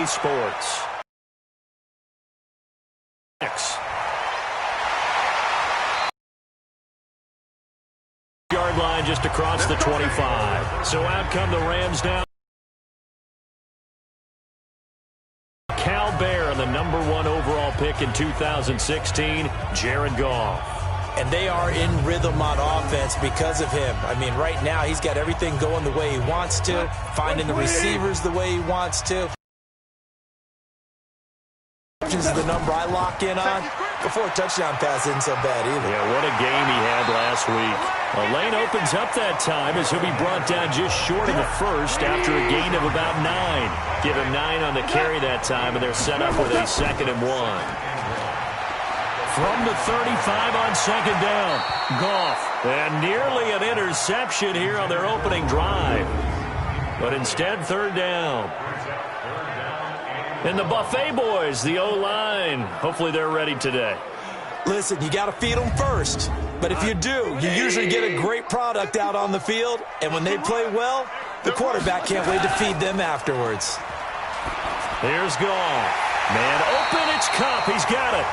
EA Sports. Yard line just across the 25. So out come the Rams now. Cal Bear, the number 1 overall pick in 2016, Jared Goff. And they are in rhythm on offense because of him. I mean, right now he's got everything going the way he wants to, finding the receivers the way he wants to. Is the number I lock in on. Before touchdown pass isn't so bad either. Yeah, what a game he had last week. A lane opens up that time as he'll be brought down just short of the first after a gain of about 9. Give him 9 on the carry that time, and they're set up with a 2nd and 1. From the 35 on 2nd down, Goff. And nearly an interception here on their opening drive. But instead, 3rd down. And the Buffet boys, the O-line, hopefully they're ready today. Listen, you got to feed them first. But if you do, you usually get a great product out on the field. And when they play well, the quarterback can't wait to feed them afterwards. Here's Goff. Man open, it's Cup. He's got it.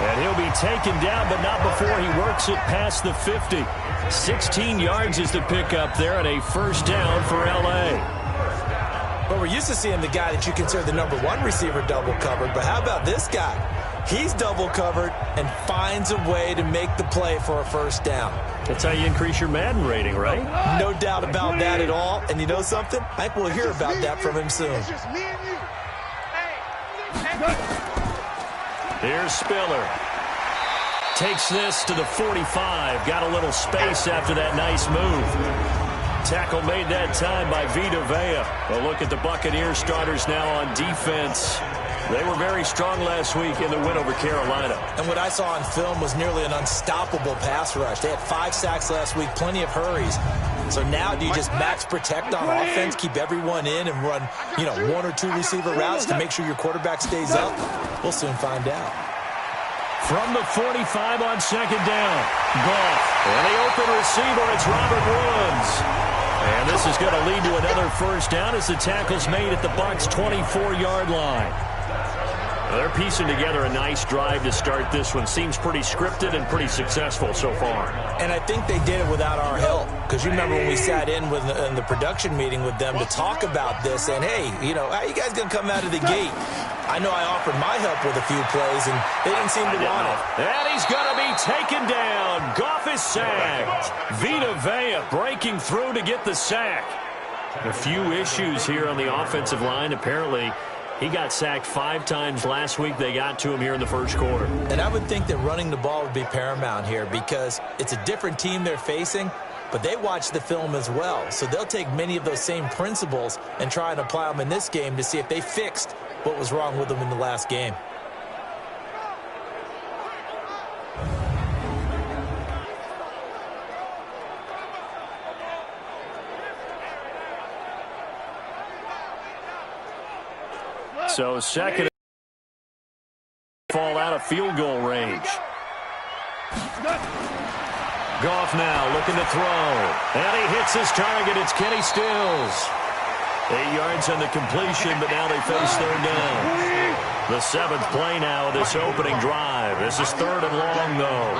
And he'll be taken down, but not before he works it past the 50. 16 yards is the pickup there, and a 1st down for L.A. But we're used to seeing the guy that you consider the number 1 receiver double covered. But how about this guy? He's double covered and finds a way to make the play for a 1st down. That's how you increase your Madden rating, right? No doubt about that at all. And you know something? I think we'll hear about that from him soon. Here's Spiller. Takes this to the 45. Got a little space after that nice move. Tackle made that time by Vita Vea. A look at the Buccaneers starters now on defense. They were very strong last week in the win over Carolina. And what I saw on film was nearly an unstoppable pass rush. They had 5 sacks last week, plenty of hurries. So now do you just max protect on offense, keep everyone in and run, 1 or 2 receiver routes to make sure your quarterback stays up? We'll soon find out. From the 45 on 2nd down, Goff. And the open receiver, it's Robert Woods. And this is going to lead to another 1st down as the tackle's made at the Bucs' 24-yard line. They're piecing together a nice drive to start this one. Seems pretty scripted and pretty successful so far. And I think they did it without our help. Because you remember when we sat in the production meeting with them to talk about this. And, hey, how you guys going to come out of the gate? I know I offered my help with a few plays, and they didn't seem to want it. And he's going to be taken down. Goff is sacked. Vita Vea breaking through to get the sack. A few issues here on the offensive line. Apparently, he got sacked 5 times last week. They got to him here in the 1st quarter. And I would think that running the ball would be paramount here because it's a different team they're facing, but they watch the film as well. So they'll take many of those same principles and try and apply them in this game to see if they fixed what was wrong with them in the last game. So 2nd fall out of field goal range. Goff now looking to throw. And he hits his target. It's Kenny Stills. 8 yards on the completion, but now they face 3rd down. The 7th play now of this opening drive. This is 3rd and long, though.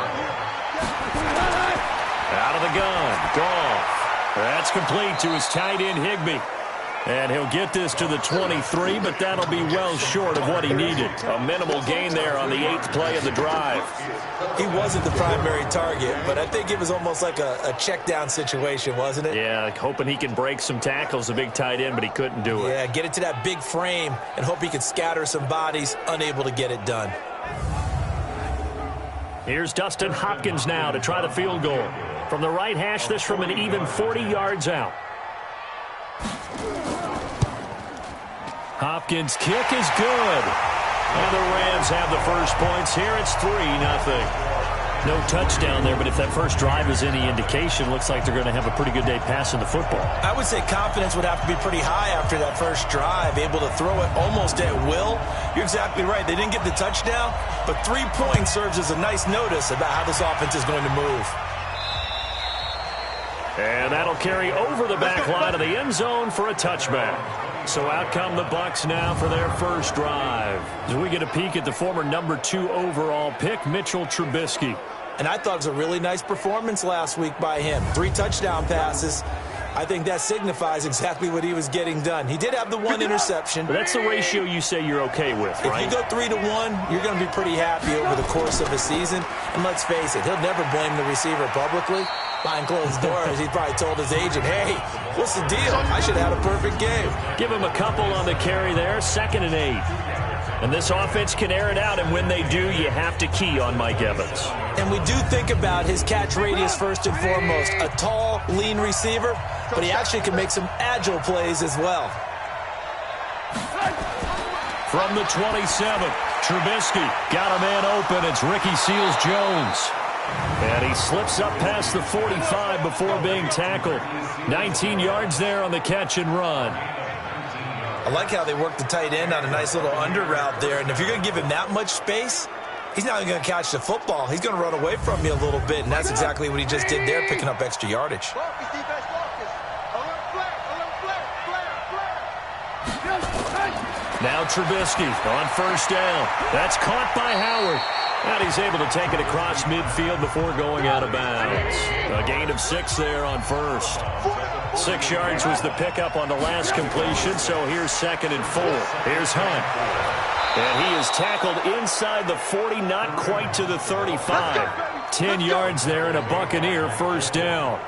Out of the gun. Goff. That's complete to his tight end, Higbee. And he'll get this to the 23, but that'll be well short of what he needed. A minimal gain there on the 8th play of the drive. He wasn't the primary target, but I think it was almost like a check down situation, wasn't it? Yeah, like hoping he can break some tackles, a big tight end, but he couldn't do it. Yeah, get it to that big frame and hope he could scatter some bodies, unable to get it done. Here's Dustin Hopkins now to try the field goal. From the right hash, this from an even 40 yards out. Hopkins' kick is good. And the Rams have the first points here. It's 3-0. No touchdown there, but if that first drive is any indication, looks like they're going to have a pretty good day passing the football. I would say confidence would have to be pretty high after that first drive, able to throw it almost at will. You're exactly right. They didn't get the touchdown, but 3 points serves as a nice notice about how this offense is going to move. And that'll carry over the back line of the end zone for a touchback. So out come the Bucs now for their first drive. As we get a peek at the former number 2 overall pick, Mitchell Trubisky. And I thought it was a really nice performance last week by him. 3 touchdown passes. I think that signifies exactly what he was getting done. He did have the 1 interception. But that's the ratio you say you're okay with, right? If you go 3-to-1, you're going to be pretty happy over the course of a season. And let's face it, he'll never blame the receiver publicly. Behind closed doors, he probably told his agent, hey, what's the deal? I should have had a perfect game. Give him a couple on the carry there, 2nd and 8. And this offense can air it out, and when they do, you have to key on Mike Evans. And we do think about his catch radius first and foremost. A tall, lean receiver, but he actually can make some agile plays as well. From the 27, Trubisky got a man open. It's Ricky Seals-Jones. And he slips up past the 45 before being tackled. 19 yards there on the catch and run. I like how they work the tight end on a nice little under route there. And if you're going to give him that much space, he's not going to catch the football. He's going to run away from you a little bit, and that's exactly what he just did there, picking up extra yardage. Now Trubisky on first down. That's caught by Howard. And he's able to take it across midfield before going out of bounds. A gain of 6 there on first. 6 yards was the pickup on the last completion, so here's 2nd and 4. Here's Hunt. And he is tackled inside the 40, not quite to the 35. 10 yards there and a Buccaneer first down.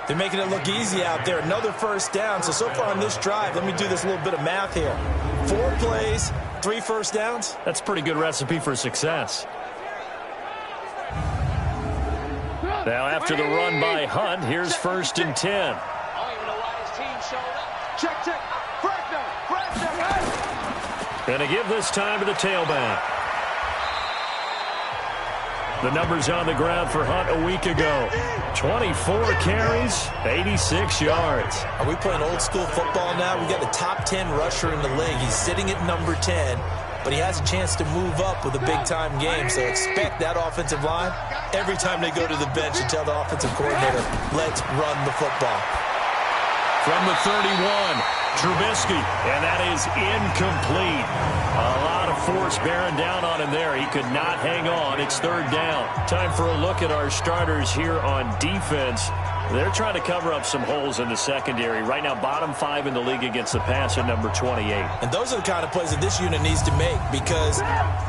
They're making it look easy out there. Another first down. So far on this drive, let me do this little bit of math here. 4 plays, 3 first downs. That's a pretty good recipe for success. Now after the run by Hunt, here's 1st and 10. I don't even know why his team showed up. Check. Fresh down. Going to give this time to the tailback. The numbers on the ground for Hunt a week ago. 24 carries, 86 yards. Are we playing old school football now? We got the top 10 rusher in the league. He's sitting at number 10, but he has a chance to move up with a big-time game. So expect that offensive line every time they go to the bench and tell the offensive coordinator, let's run the football. From the 31, Trubisky, and that is incomplete. A lot of force bearing down on him there. He could not hang on. It's 3rd down. Time for a look at our starters here on defense. They're trying to cover up some holes in the secondary. Right now, bottom 5 in the league against the pass at number 28. And those are the kind of plays that this unit needs to make because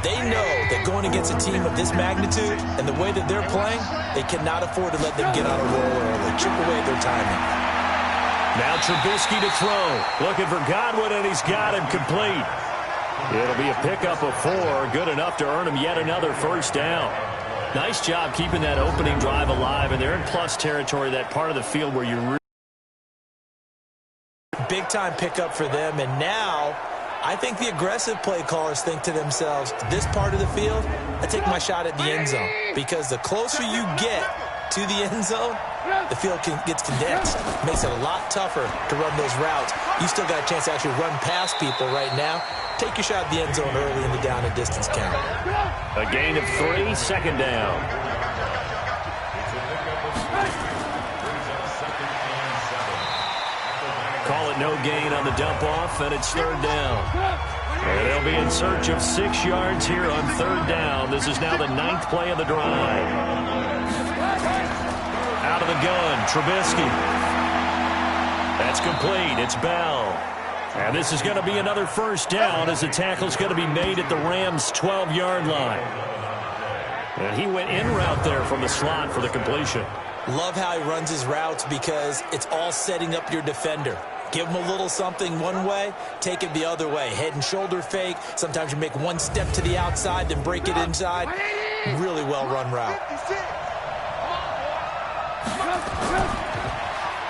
they know that going against a team of this magnitude and the way that they're playing, they cannot afford to let them get on a roll early. Chip away at their timing. Now Trubisky to throw. Looking for Godwin, and he's got him complete. It'll be a pickup of 4. Good enough to earn him yet another first down. Nice job keeping that opening drive alive, and they're in plus territory, that part of the field where you're really big-time pickup for them. And now I think the aggressive play callers think to themselves, this part of the field, I take my shot at the end zone. Because the closer you get to the end zone, the field gets condensed. Makes it a lot tougher to run those routes. You still got a chance to actually run past people right now. Take your shot at the end zone early in the down and distance count. A gain of 3, 2nd down. Call it no gain on the dump off, and it's 3rd down. And they'll be in search of 6 yards here on 3rd down. This is now the 9th play of the drive. Out of the gun, Trubisky. That's complete. It's Bell. And this is going to be another first down as the tackle's going to be made at the Rams' 12-yard line. And he went in route there from the slot for the completion. Love how he runs his routes because it's all setting up your defender. Give him a little something one way, take it the other way. Head and shoulder fake. Sometimes you make one step to the outside, then break it inside. Really well-run route.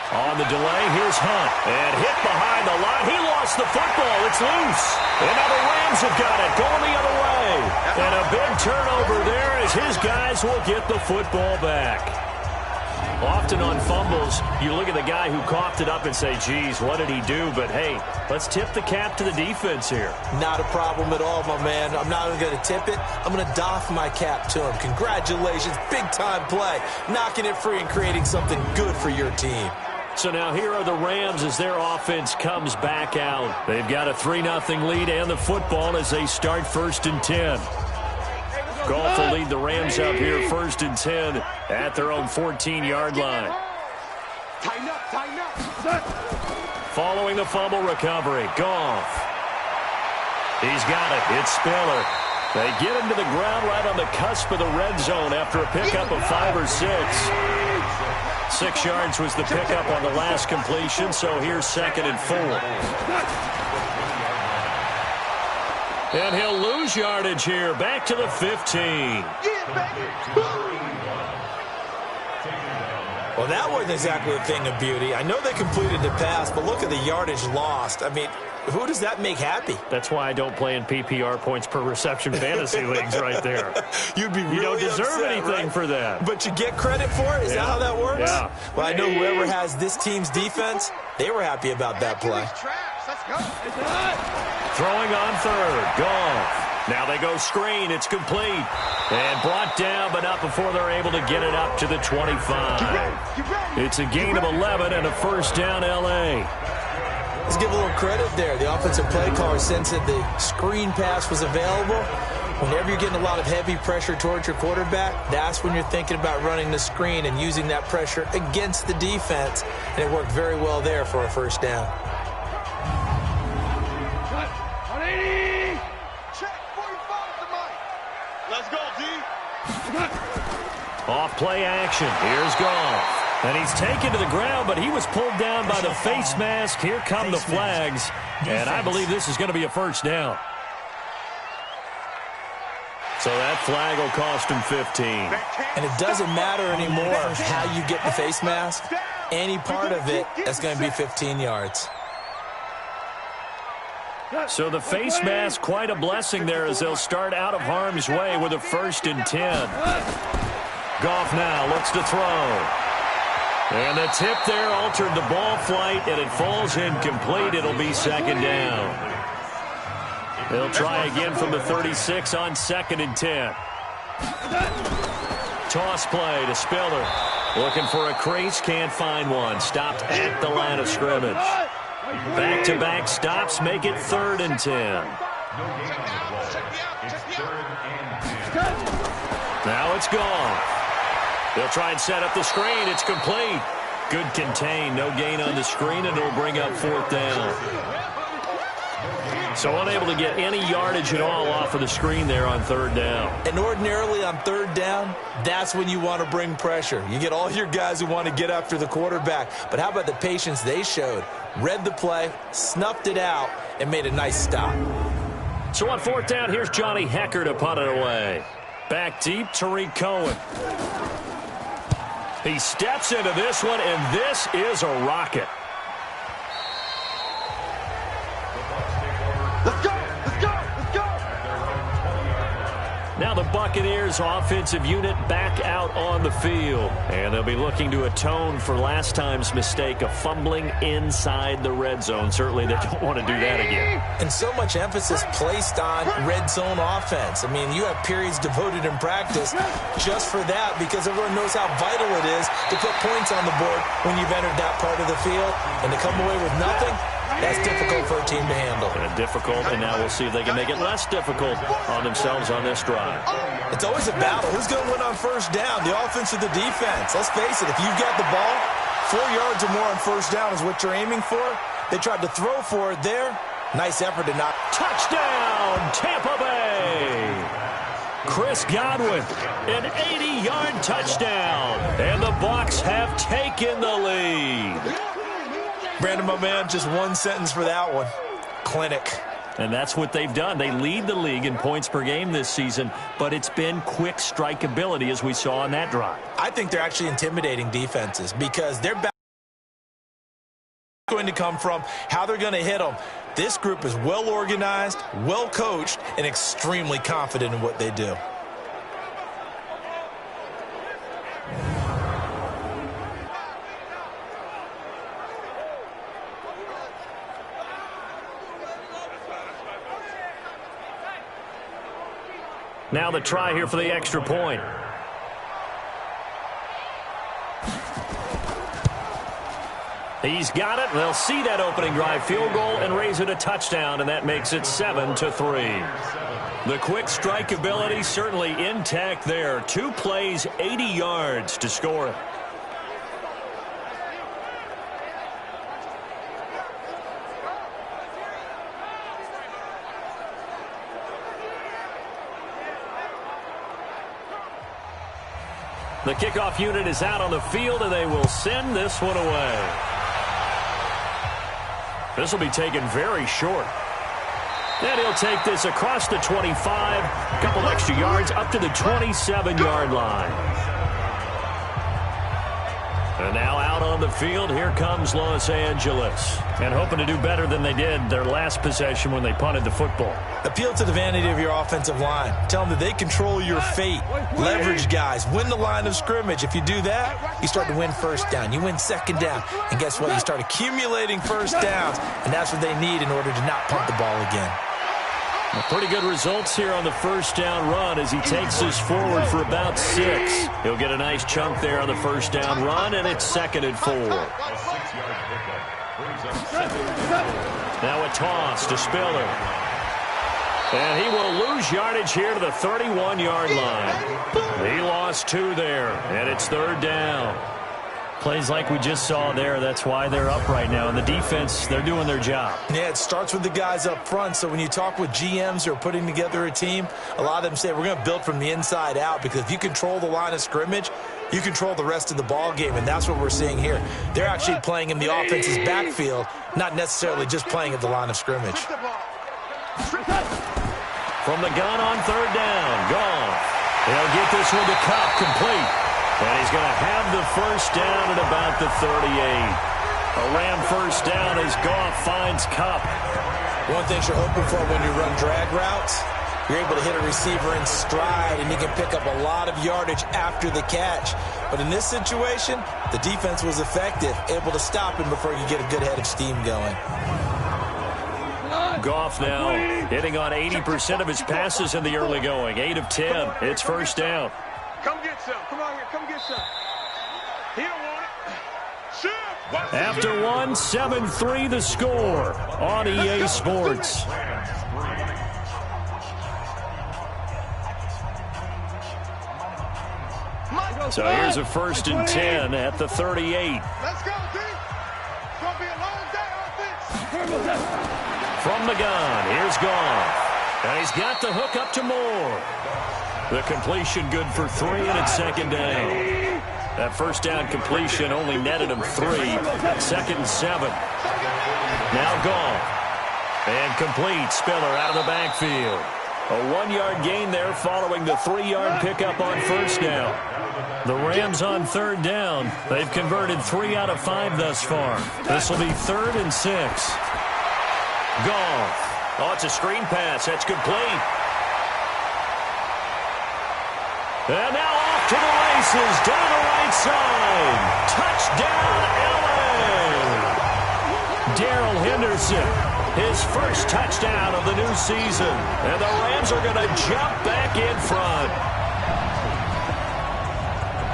On the delay, here's Hunt. And hit behind the line. He lost the football. It's loose. And now the Rams have got it. Going the other way. And a big turnover there as his guys will get the football back. Often on fumbles, you look at the guy who coughed it up and say, geez, what did he do? But, hey, let's tip the cap to the defense here. Not a problem at all, my man. I'm not even going to tip it. I'm going to doff my cap to him. Congratulations. Big-time play. Knocking it free and creating something good for your team. So now here are the Rams as their offense comes back out. They've got a 3-0 lead and the football as they start 1st and 10. Goff will lead the Rams up here 1st and 10 at their own 14-yard line. Tighten up, tighten up. Following the fumble recovery, Goff. He's got it. It's Spiller. They get him to the ground right on the cusp of the red zone after a pickup of 5 or 6. 6 yards was the pickup on the last completion, so here's 2nd and 4. And he'll lose yardage here, back to the 15. Well, that wasn't exactly a thing of beauty. I know they completed the pass, but look at the yardage lost. I mean, who does that make happy? That's why I don't play in PPR points per reception fantasy leagues right there. You'd be really You don't deserve upset, anything right? for that. But you get credit for it? Is that how that works? Yeah. Well, I know whoever has this team's defense, they were happy about that play. Throwing on 3rd, Goff. Now they go screen. It's complete. And brought down, but not before they're able to get it up to the 25. It's a gain of 11 and a 1st down, L.A. Let's give a little credit there. The offensive play caller sensed that the screen pass was available. Whenever you're getting a lot of heavy pressure towards your quarterback, that's when you're thinking about running the screen and using that pressure against the defense. And it worked very well there for a 1st down. 180. Check 45 to Mike. Let's go, D. Off play action. Here's Goff. And he's taken to the ground, but he was pulled down by the face mask. Here come the flags. And I believe this is going to be a 1st down. So that flag will cost him 15. And it doesn't matter anymore how you get the face mask. Any part of it, that's going to be 15 yards. So the face mask, quite a blessing there as they'll start out of harm's way with a 1st and 10. Goff now looks to throw. And the tip there altered the ball flight, and it falls incomplete. It'll be 2nd down. They'll try again from the 36 on 2nd and 10. Toss play to Spiller. Looking for a crease, can't find one. Stopped at the line of scrimmage. Back-to-back stops make it 3rd and 10. Now it's gone. They'll try and set up the screen. It's complete. Good contain. No gain on the screen, and it'll bring up 4th down. So unable to get any yardage at all off of the screen there on 3rd down. And ordinarily on 3rd down, that's when you want to bring pressure. You get all your guys who want to get after the quarterback. But how about the patience they showed? Read the play, snuffed it out, and made a nice stop. So on 4th down, here's Johnny Hecker to punt it away. Back deep, Tariq Cohen. He steps into this one, and this is a rocket. Let's go, let's go, let's go. Now the Buccaneers offensive unit back out on the field. And they'll be looking to atone for last time's mistake of fumbling inside the red zone. Certainly they don't want to do that again. And so much emphasis placed on red zone offense. I mean, you have periods devoted in practice just for that because everyone knows how vital it is to put points on the board when you've entered that part of the field. And to come away with nothing, that's difficult for a team to handle. Difficult, and now we'll see if they can make it less difficult on themselves on this drive. It's always a battle. Who's going to win on 1st down, the offense or the defense? Let's face it, if you've got the ball, 4 yards or more on 1st down is what you're aiming for. They tried to throw for it there. Nice effort to not. Touchdown, Tampa Bay! Chris Godwin, an 80-yard touchdown, and the Bucs have taken the lead. Brandon, my man, just one sentence for that one. Clinic. And that's what they've done. They lead the league in points per game this season, but it's been quick strikeability as we saw on that drive. I think they're actually intimidating defenses because they're going to come from how they're going to hit them. This group is well organized, well coached, and extremely confident in what they do. Now the try here for the extra point. He's got it. They'll see that opening drive field goal and raise it a touchdown, and that makes it 7-3. The quick strike ability certainly intact there. 2 plays, 80 yards to score it. The kickoff unit is out on the field, and they will send this one away. This will be taken very short. And he'll take this across the 25, a couple extra yards up to the 27-yard line. And now out on the field, here comes Los Angeles. And hoping to do better than they did their last possession when they punted the football. Appeal to the vanity of your offensive line. Tell them that they control your fate. Leverage guys. Win the line of scrimmage. If you do that, you start to win first down. You win second down. And guess what? You start accumulating first downs. And that's what they need in order to not punt the ball again. Well, pretty good results here on the first down run as he takes this forward for about 6. He'll get a nice chunk there on the first down run, and it's 2nd and 4. Now a toss to Spiller. And he will lose yardage here to the 31-yard line. He lost 2 there, and it's 3rd down. Plays like we just saw there. That's why they're up right now. And the defense, they're doing their job. Yeah, it starts with the guys up front. So when you talk with GMs who are putting together a team, a lot of them say we're going to build from the inside out, because if you control the line of scrimmage, you control the rest of the ball game, and that's what we're seeing here. They're actually playing in the offense's backfield, not necessarily just playing at the line of scrimmage. From the gun on 3rd down, Goff. He'll get this one to Kupp, complete. And he's going to have the first down at about the 38. A Ram first down as Goff finds Kupp. One thing you're hoping for when you run drag routes, you're able to hit a receiver in stride, and you can pick up a lot of yardage after the catch. But in this situation, the defense was effective, able to stop him before you get a good head of steam going. Goff now hitting on 80% of his passes in the early going. 8 of 10. It's first down. Come get some. Come on here. Come get some. He don't want it. Shoot. After 1, 7-3 the score on EA Sports. So here's a 1st and 10 at the 38. Let's go, team. It's going to be a long day on offense. From the gun, here's Goff. And he's got the hook up to Moore. The completion good for 3, and it's 2nd down. That first down completion only netted him 3. 2nd and 7. Now Goff. And complete. Spiller out of the backfield. A 1-yard gain there following the 3-yard pickup on first down. The Rams on 3rd down. They've converted 3 out of 5 thus far. This will be 3rd and 6. Goff. Oh, it's a screen pass. That's complete. And now off to the races, down the right side. Touchdown, L.A. Darrell Henderson, his first touchdown of the new season. And the Rams are going to jump back in front.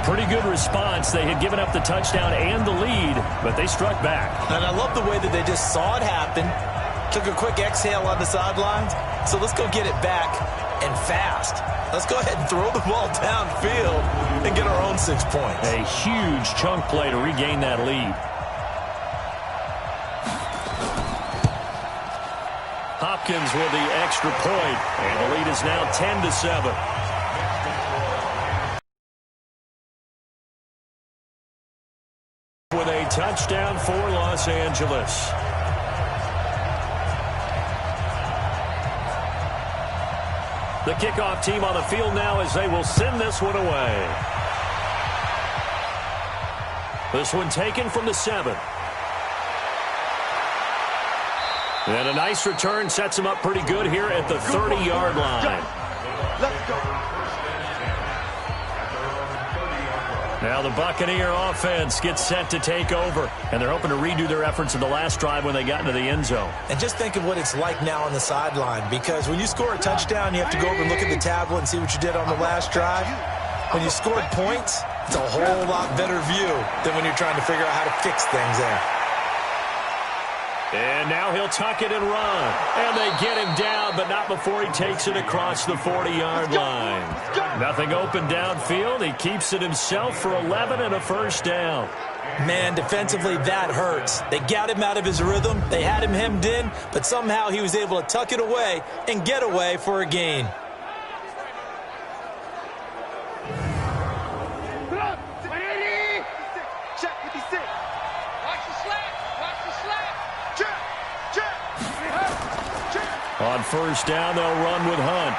Pretty good response. They had given up the touchdown and the lead, but they struck back. And I love the way that they just saw it happen, took a quick exhale on the sidelines. So let's go get it back, and fast. Let's go ahead and throw the ball downfield and get our own 6 points. A huge chunk play to regain that lead. Hopkins with the extra point, and the lead is now 10-7. With a touchdown for Los Angeles. The kickoff team on the field now as they will send this one away. This one taken from the 7. And a nice return sets him up pretty good here at the 30-yard line. Let's go. Now the Buccaneer offense gets set to take over, and they're hoping to redo their efforts in the last drive when they got into the end zone. And just think of what it's like now on the sideline, because when you score a touchdown, you have to go over and look at the tablet and see what you did on the last drive. When you scored points, it's a whole lot better view than when you're trying to figure out how to fix things there. And now he'll tuck it and run. And they get him down, but not before he takes it across the 40-yard line. Nothing open downfield. He keeps it himself for 11 and a first down. Man, defensively, that hurts. They got him out of his rhythm. They had him hemmed in, but somehow he was able to tuck it away and get away for a gain. On first down, they'll run with Hunt.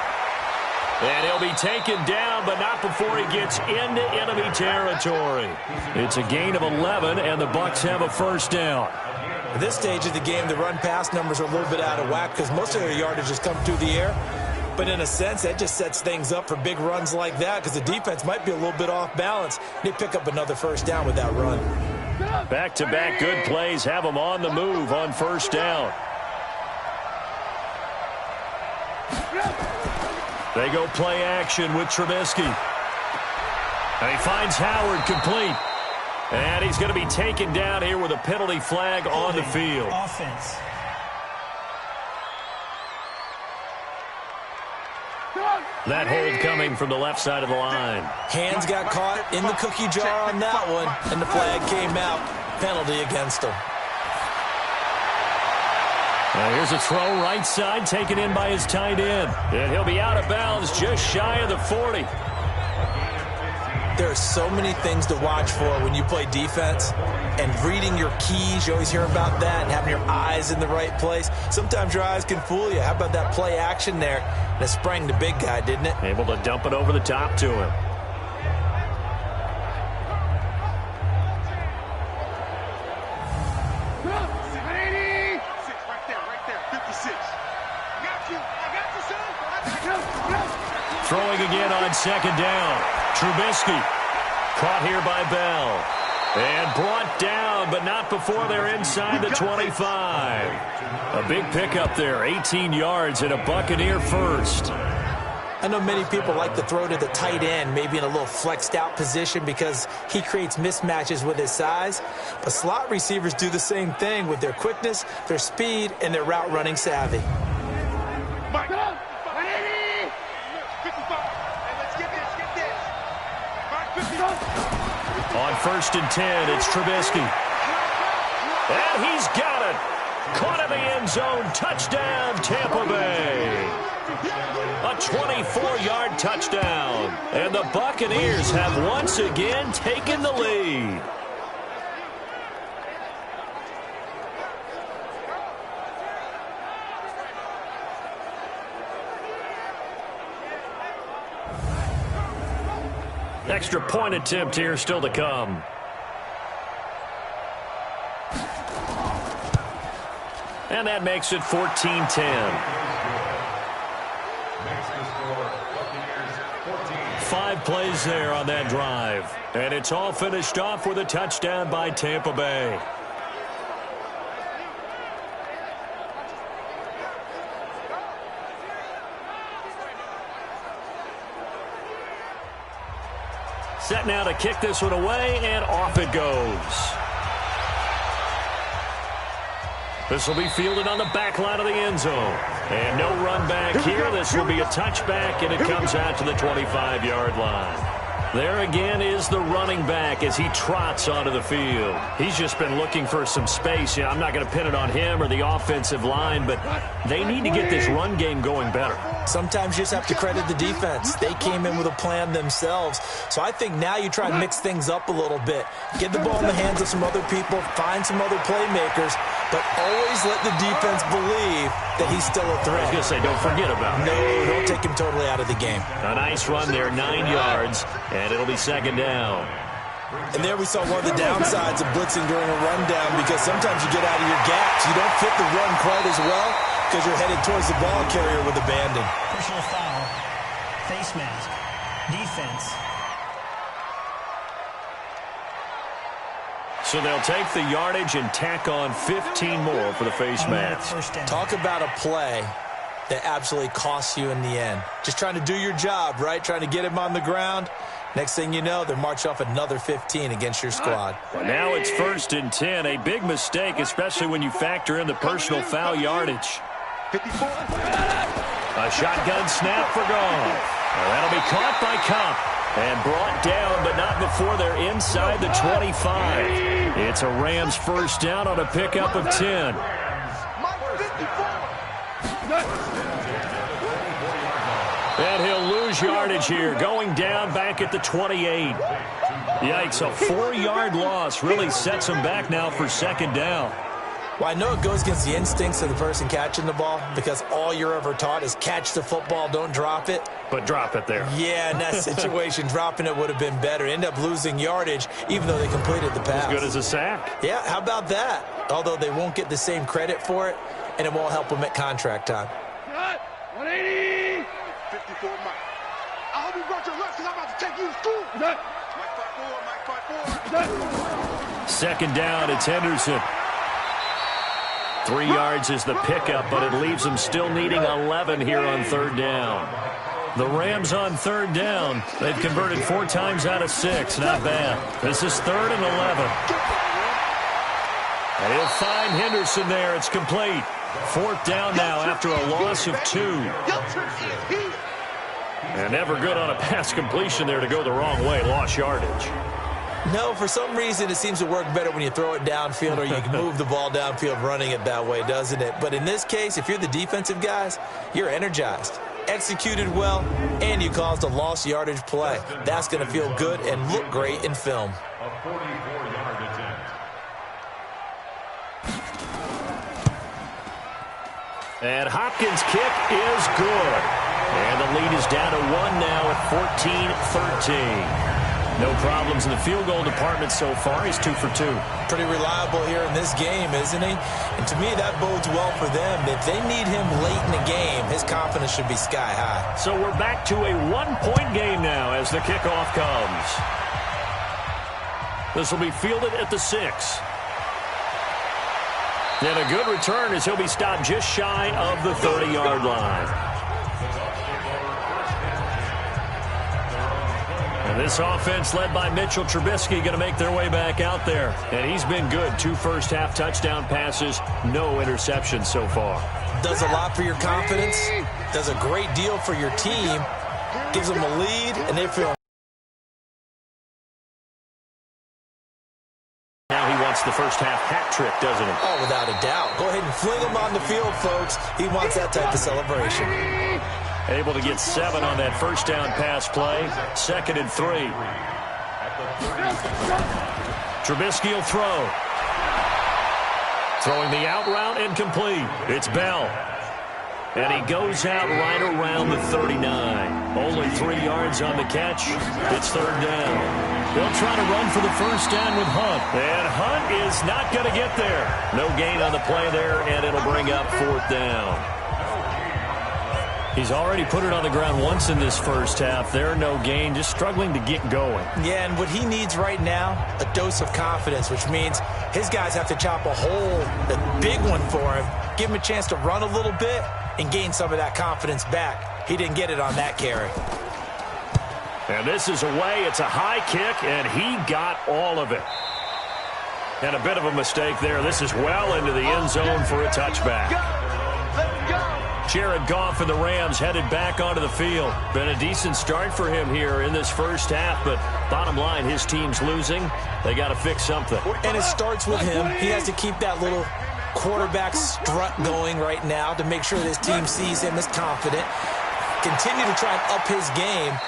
And he'll be taken down, but not before he gets into enemy territory. It's a gain of 11, and the Bucs have a first down. At this stage of the game, the run-pass numbers are a little bit out of whack because most of their yardage has come through the air. But in a sense, that just sets things up for big runs like that because the defense might be a little bit off balance. They pick up another first down with that run. Back-to-back good plays have them on the move on first down. They go play action with Trubisky. And he finds Howard complete. And he's going to be taken down here with a penalty flag on the field. Offense. That hold coming from the left side of the line. Hands got caught in the cookie jar on that one, and the flag came out. Penalty against him. Here's a throw right side taken in by his tight end. And he'll be out of bounds just shy of the 40. There are so many things to watch for when you play defense. And reading your keys, you always hear about that, and having your eyes in the right place. Sometimes your eyes can fool you. How about that play action there? And it sprang the big guy, didn't it? Able to dump it over the top to him. Throwing again on second down. Trubisky caught here by Bell. And brought down, but not before they're inside the 25. A big pickup there, 18 yards and a Buccaneer first. I know many people like to throw to the tight end, maybe in a little flexed out position because he creates mismatches with his size. But slot receivers do the same thing with their quickness, their speed, and their route running savvy. On first and 10, it's Trubisky. And he's got it. Caught in the end zone. Touchdown, Tampa Bay. A 24-yard touchdown. And the Buccaneers have once again taken the lead. Extra point attempt here still to come. And that makes it 14-10. 5 plays there on that drive. And it's all finished off with a touchdown by Tampa Bay. Set now to kick this one away, and off it goes. This will be fielded on the back line of the end zone. And no run back here. This will be a touchback, and it comes out to the 25-yard line. There again is the running back as he trots onto the field. He's just been looking for some space. I'm not going to pin it on him or the offensive line, but they need to get this run game going better. Sometimes you just have to credit the defense. They came in with a plan themselves. So I think now you try and mix things up a little bit. Get the ball in the hands of some other people, find some other playmakers, but always let the defense believe that he's still a threat. I was going to say, don't forget about him. No, don't take him totally out of the game. A nice run there, 9 yards, and it'll be second down. And there we saw one of the downsides of blitzing during a rundown because sometimes you get out of your gaps. You don't fit the run quite as well because you're headed towards the ball carrier with abandon. Personal foul. Face mask. Defense. So they'll take the yardage and tack on 15 more for the face mask. Talk about a play that absolutely costs you in the end. Just trying to do your job, right? Trying to get him on the ground. Next thing you know, they're marching off another 15 against your squad. Well, now it's 1st and 10. A big mistake, especially when you factor in the personal foul yardage. 54. A shotgun snap for Goff. Well, that'll be caught by Cup and brought down, but not before they're inside the 25. It's a Rams first down on a pickup of 10. And he'll lose yardage here, going down back at the 28. Yikes, a 4-yard loss really sets him back now for 2nd down. Well, I know it goes against the instincts of the person catching the ball because all you're ever taught is catch the football, don't drop it. But drop it there. Yeah, in that situation, dropping it would have been better. End up losing yardage, even though they completed the pass. As good as a sack. Yeah, how about that? Although they won't get the same credit for it, and it won't help them at contract time. 180. 54, Mike. I hope you brought your left because I'm about to take you to school. Mike 5-4, Mike 5-4. 2nd down, it's Henderson. 3 yards is the pickup, but it leaves them still needing 11 here on 3rd down. The Rams on 3rd down. They've converted 4 times out of 6. Not bad. This is 3rd and 11. And he'll find Henderson there. It's complete. 4th down now after a loss of 2. And never good on a pass completion there to go the wrong way. Lost yardage. No, for some reason it seems to work better when you throw it downfield or you can move the ball downfield running it that way, doesn't it? But in this case, if you're the defensive guys, you're energized, executed well, and you caused a lost yardage play. That's going to feel good and look great in film. A 44-yard attempt. And Hopkins' kick is good. And the lead is down to 1 now at 14-13. No problems in the field goal department so far. He's 2 for 2. Pretty reliable here in this game, isn't he? And to me, that bodes well for them. If they need him late in the game, his confidence should be sky high. So we're back to a 1-point game now as the kickoff comes. This will be fielded at the 6. And a good return as he'll be stopped just shy of the 30-yard line. And this offense led by Mitchell Trubisky going to make their way back out there. And he's been good. 2 first-half touchdown passes, no interceptions so far. Does a lot for your confidence, does a great deal for your team, gives them a lead, and they feel. Now he wants the first-half hat trick, doesn't he? Oh, without a doubt. Go ahead and fling him on the field, folks. He wants that type of celebration. Able to get 7 on that first down pass play. 2nd and 3. Trubisky will throw. Throwing the out route and complete. It's Bell. And he goes out right around the 39. Only 3 yards on the catch. It's 3rd down. They'll try to run for the first down with Hunt. And Hunt is not going to get there. No gain on the play there, and it'll bring up 4th down. He's already put it on the ground once in this first half. There, no gain, just struggling to get going. Yeah, and what he needs right now, a dose of confidence, which means his guys have to chop a hole, a big one for him, give him a chance to run a little bit and gain some of that confidence back. He didn't get it on that carry. And this is away. It's a high kick, and he got all of it. And a bit of a mistake there. This is well into the end zone for a touchback. Let's go. Jared Goff and the Rams headed back onto the field. Been a decent start for him here in this first half, but bottom line, his team's losing. They got to fix something. And it starts with him. He has to keep that little quarterback strut going right now to make sure that his team sees him as confident. Continue to try and up his game,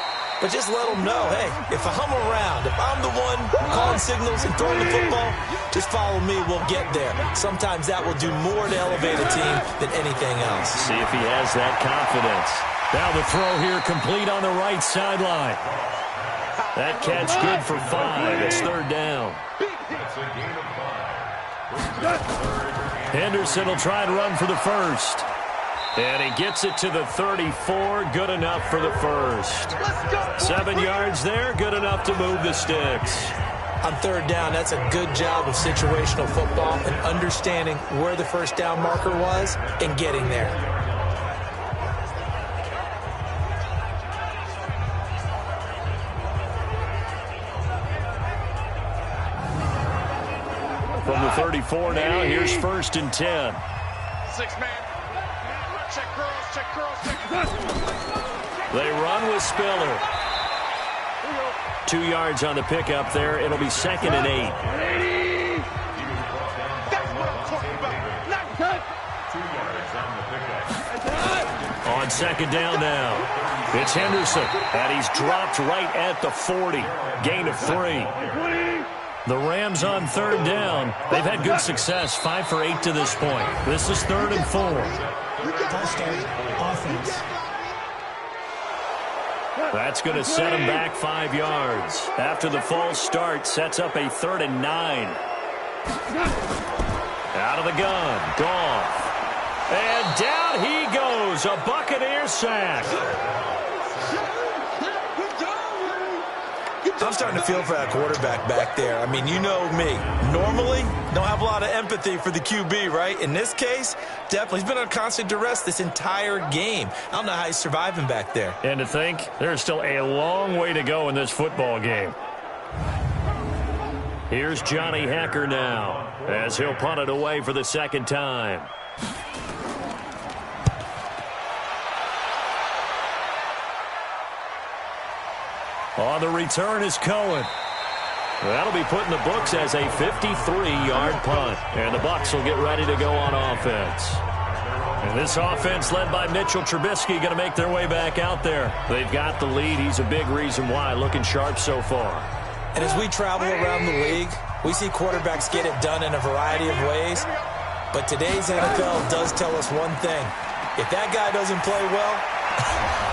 but just let him know, hey, if I'm around, if I'm the one calling signals and throwing the football, just follow me, we'll get there. Sometimes that will do more to elevate a team than anything else. See if he has that confidence. Now the throw here complete on the right sideline. That catch good for 5. It's 3rd down. Henderson will try and run for the first. And he gets it to the 34. Good enough for the first. 7 yards there. Good enough to move the sticks. On third down, that's a good job of situational football and understanding where the first down marker was and getting there. From the 34 now, here's 1st and 10. 6-man. Check girls, check girls, check. They run with Spiller. 2 yards on the pickup there. It'll be 2nd and 8. That's what I'm talking about. Not cut. 2 yards on the pickup. On 2nd down now. It's Henderson, and he's dropped right at the 40. Gain of 3. The Rams on 3rd down. They've had good success, 5 for 8 to this point. This is 3rd and 4. False start, offense. That's going to set him back 5 yards. After the false start, sets up a 3rd and 9. Out of the gun, Goff. And down he goes, a Buccaneers sack. I'm starting to feel for that quarterback back there. I mean, you know me. Normally, don't have a lot of empathy for the QB, right? In this case, definitely. He's been on constant duress this entire game. I don't know how he's surviving back there. And to think, there's still a long way to go in this football game. Here's Johnny Hacker now, as he'll punt it away for the 2nd time. On the return is Cohen. That'll be put in the books as a 53-yard punt. And the Bucs will get ready to go on offense. And this offense led by Mitchell Trubisky going to make their way back out there. They've got the lead. He's a big reason why. Looking sharp so far. And as we travel around the league, we see quarterbacks get it done in a variety of ways. But today's NFL does tell us one thing. If that guy doesn't play well,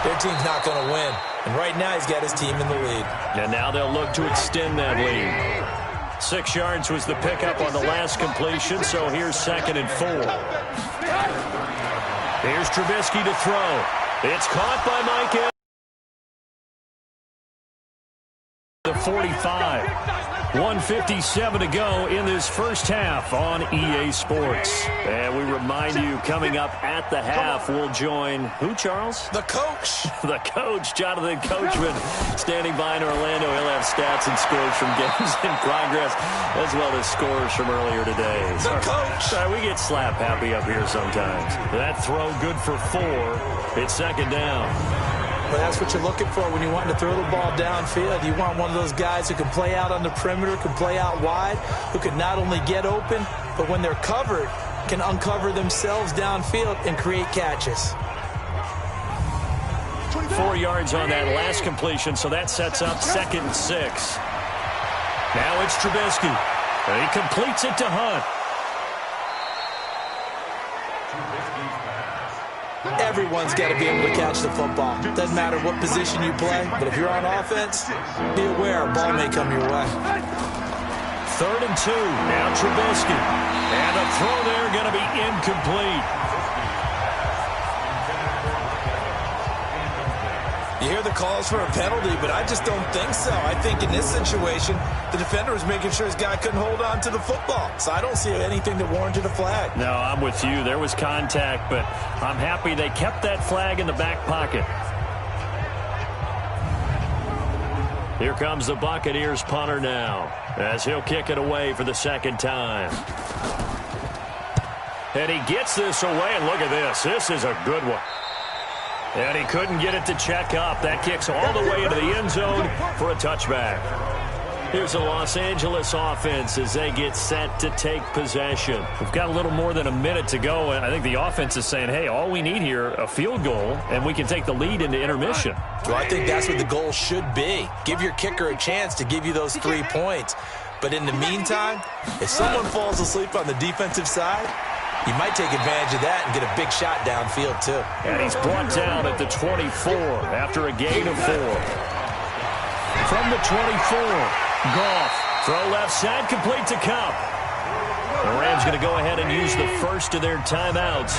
their team's not going to win. And right now he's got his team in the lead. And now they'll look to extend that lead. 6 yards was the pickup on the last completion, so here's 2nd and 4. Here's Trubisky to throw. It's caught by Mike Evans. The 45. 1:57 to go in this first half on EA Sports. And we remind you, coming up at the half, we'll join who, Charles? The coach. The coach, Jonathan Coachman, standing by in Orlando. He'll have stats and scores from games in progress, as well as scores from earlier today. The coach. Sorry, we get slap happy up here sometimes. That throw good for 4. It's 2nd down. But that's what you're looking for when you want to throw the ball downfield. You want one of those guys who can play out on the perimeter, can play out wide, who can not only get open, but when they're covered, can uncover themselves downfield and create catches. 4 yards on that last completion, so that sets up 2nd and 6. Now it's Trubisky. He completes it to Hunt. Everyone's got to be able to catch the football. Doesn't matter what position you play, but if you're on offense, be aware a ball may come your way. 3rd and 2. Now Trubisky. And a throw there going to be incomplete. You hear the calls for a penalty, but I just don't think so. I think in this situation, the defender was making sure his guy couldn't hold on to the football. So I don't see anything that warranted a flag. No, I'm with you. There was contact, but I'm happy they kept that flag in the back pocket. Here comes the Buccaneers punter now, as he'll kick it away for the 2nd time. And he gets this away, and look at this. This is a good one. And he couldn't get it to check up. That kicks all the way into the end zone for a touchback. Here's the Los Angeles offense as they get set to take possession. We've got a little more than a minute to go, and I think the offense is saying, hey, all we need here, a field goal, and we can take the lead into intermission. Well, I think that's what the goal should be. Give your kicker a chance to give you those 3 points. But in the meantime, if someone falls asleep on the defensive side, you might take advantage of that and get a big shot downfield, too. And he's brought down at the 24 after a gain of 4. From the 24, Goff. Throw left side, complete to Cup. The Rams going to go ahead and use the first of their timeouts,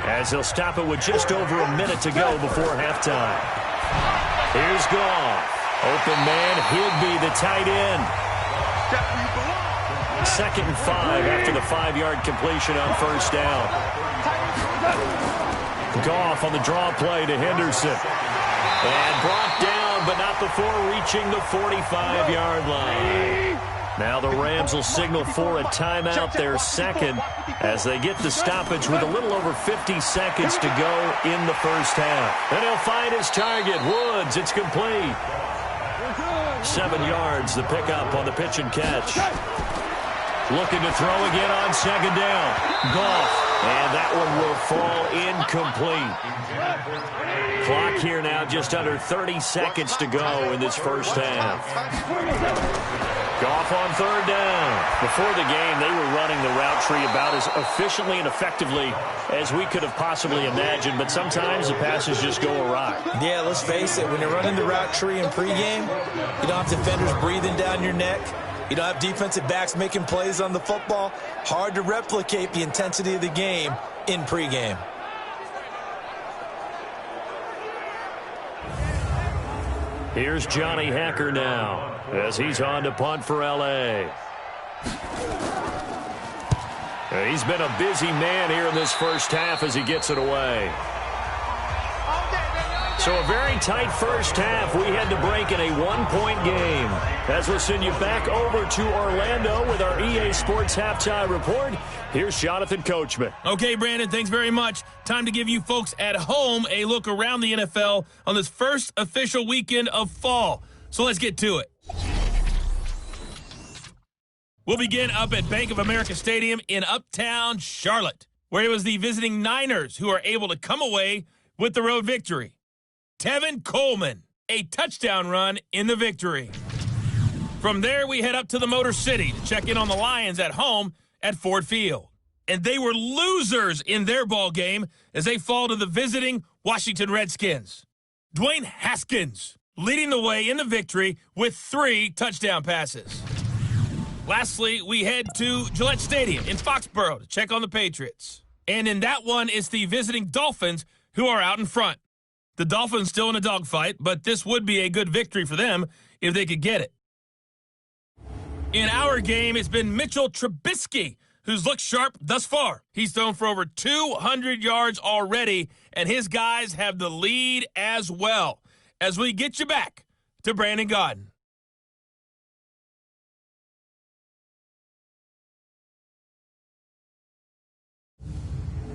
as he'll stop it with just over a minute to go before halftime. Here's Goff. Open man, Higbee, the tight end. That's where you belong. 2nd and 5 after the 5-yard completion on first down. Goff on the draw play to Henderson. And brought down, but not before reaching the 45-yard line. Now the Rams will signal for a timeout, their second, as they get the stoppage with a little over 50 seconds to go in the first half. And he'll find his target, Woods. It's complete. 7 yards, the pickup on the pitch and catch. Looking to throw again on 2nd down. Goff, and that one will fall incomplete. Clock here now, just under 30 seconds to go in this first half. Goff on 3rd down. Before the game, they were running the route tree about as efficiently and effectively as we could have possibly imagined, but sometimes the passes just go awry. Yeah, let's face it, when you're running the route tree in pregame, you don't have defenders breathing down your neck. You don't have defensive backs making plays on the football. Hard to replicate the intensity of the game in pregame. Here's Johnny Hacker now as he's on to punt for L.A. He's been a busy man here in this first half as he gets it away. So a very tight first half. We had to break in a 1-point game. As we'll send you back over to Orlando with our EA Sports Halftime Report, here's Jonathan Coachman. Okay, Brandon, thanks very much. Time to give you folks at home a look around the NFL on this first official weekend of fall. So let's get to it. We'll begin up at Bank of America Stadium in Uptown Charlotte, where it was the visiting Niners who are able to come away with the road victory. Tevin Coleman, a touchdown run in the victory. From there, we head up to the Motor City to check in on the Lions at home at Ford Field. And they were losers in their ball game as they fall to the visiting Washington Redskins. Dwayne Haskins leading the way in the victory with 3 touchdown passes. Lastly, we head to Gillette Stadium in Foxborough to check on the Patriots. And in that one, it's the visiting Dolphins who are out in front. The Dolphins still in a dogfight, but this would be a good victory for them if they could get it. In our game, it's been Mitchell Trubisky who's looked sharp thus far. He's thrown for over 200 yards already, and his guys have the lead as well. As we get you back to Brandon Gaudin.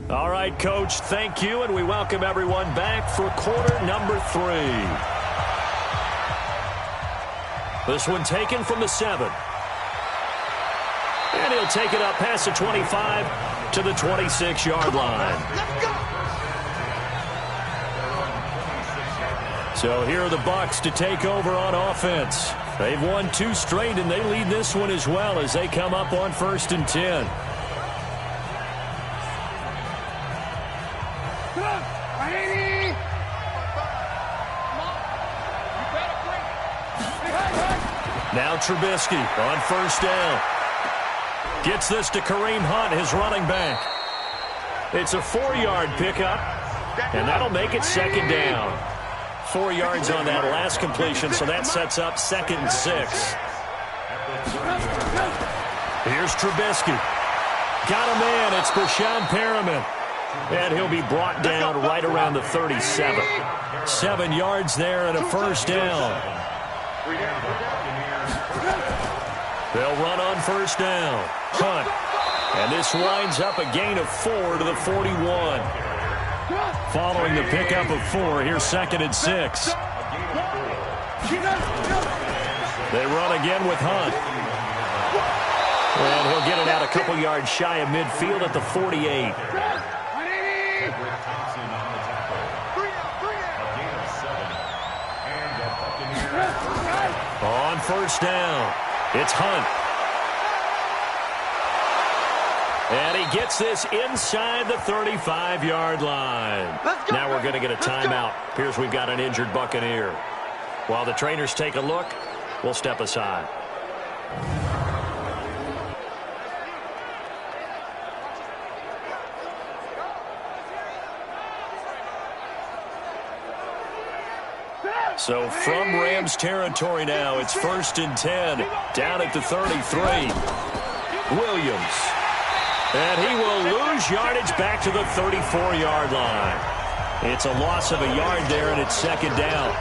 All right, Coach, thank you, and we welcome everyone back for quarter number 3. This one taken from the 7. And he'll take it up past the 25 to the 26-yard line. So here are the Bucs to take over on offense. They've won 2 straight, and they lead this one as well as they come up on 1st and 10. Now Trubisky on 1st down. Gets this to Kareem Hunt, his running back. It's a 4-yard pickup, and that'll make it 2nd down. 4 yards on that last completion, so that sets up 2nd and 6. Here's Trubisky. Got a man. It's Brashad Perriman. And he'll be brought down right around the 37. 7 yards there and a 1st down. They'll run on 1st down. Hunt. And this winds up a gain of 4 to the 41. Following the pickup of 4, here's 2nd and 6. They run again with Hunt. And he'll get it out a couple yards shy of midfield at the 48. On 1st down, it's Hunt. And he gets this inside the 35-yard line. Now we're going to get a timeout. Appears we've got an injured Buccaneer. While the trainers take a look, we'll step aside. So from Rams territory now, it's 1st and 10, down at the 33. Williams. And he will lose yardage back to the 34-yard line. It's a loss of a yard there, and it's 2nd down.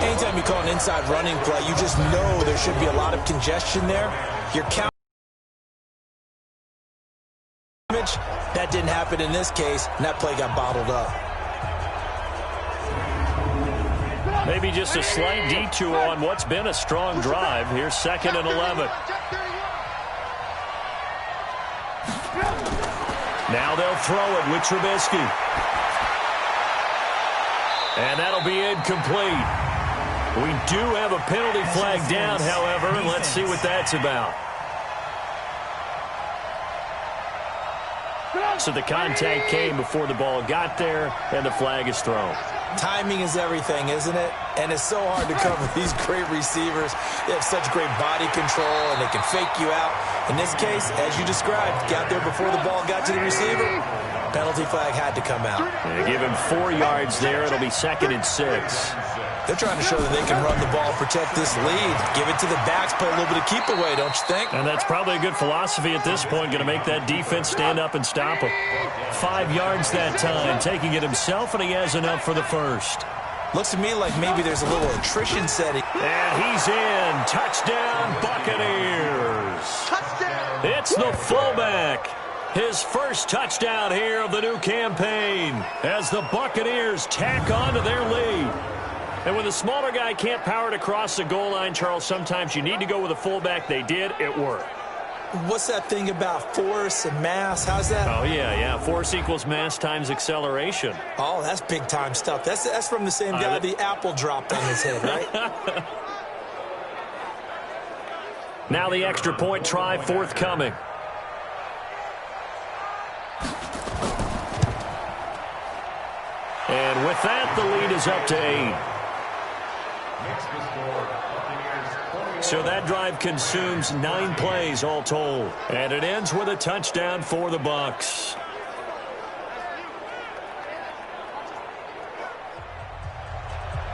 Anytime you call an inside running play, you just know there should be a lot of congestion there. You're counting. That didn't happen in this case, and that play got bottled up. Maybe just a slight detour on what's been a strong drive. Here's 2nd and 11. Now they'll throw it with Trubisky. And that'll be incomplete. We do have a penalty flag down, however, and let's see what that's about. So the contact came before the ball got there, and the flag is thrown. Timing is everything, isn't it? And it's so hard to cover these great receivers. They have such great body control, and they can fake you out. In this case, as you described, got there before the ball got to the receiver. Penalty flag had to come out. They give him 4 yards there. It'll be 2nd and 6. They're trying to show that they can run the ball, protect this lead. Give it to the backs, play a little bit of keep away, don't you think? And that's probably a good philosophy at this point, going to make that defense stand up and stop him. 5 yards that time, taking it himself, and he has enough for the first. Looks to me like maybe there's a little attrition setting. And he's in. Touchdown, Buccaneers. Touchdown. It's the fullback. His first touchdown here of the new campaign as the Buccaneers tack on to their lead. And when the smaller guy can't power it across the goal line, Charles, sometimes you need to go with a fullback. They did. It worked. What's that thing about force and mass? How's that? Oh, yeah. Force equals mass times acceleration. Oh, that's big-time stuff. That's from the same guy the apple dropped on his head, right? Now the extra point try forthcoming. And with that, the lead is up to 8. So that drive consumes 9 plays all told. And it ends with a touchdown for the Bucs.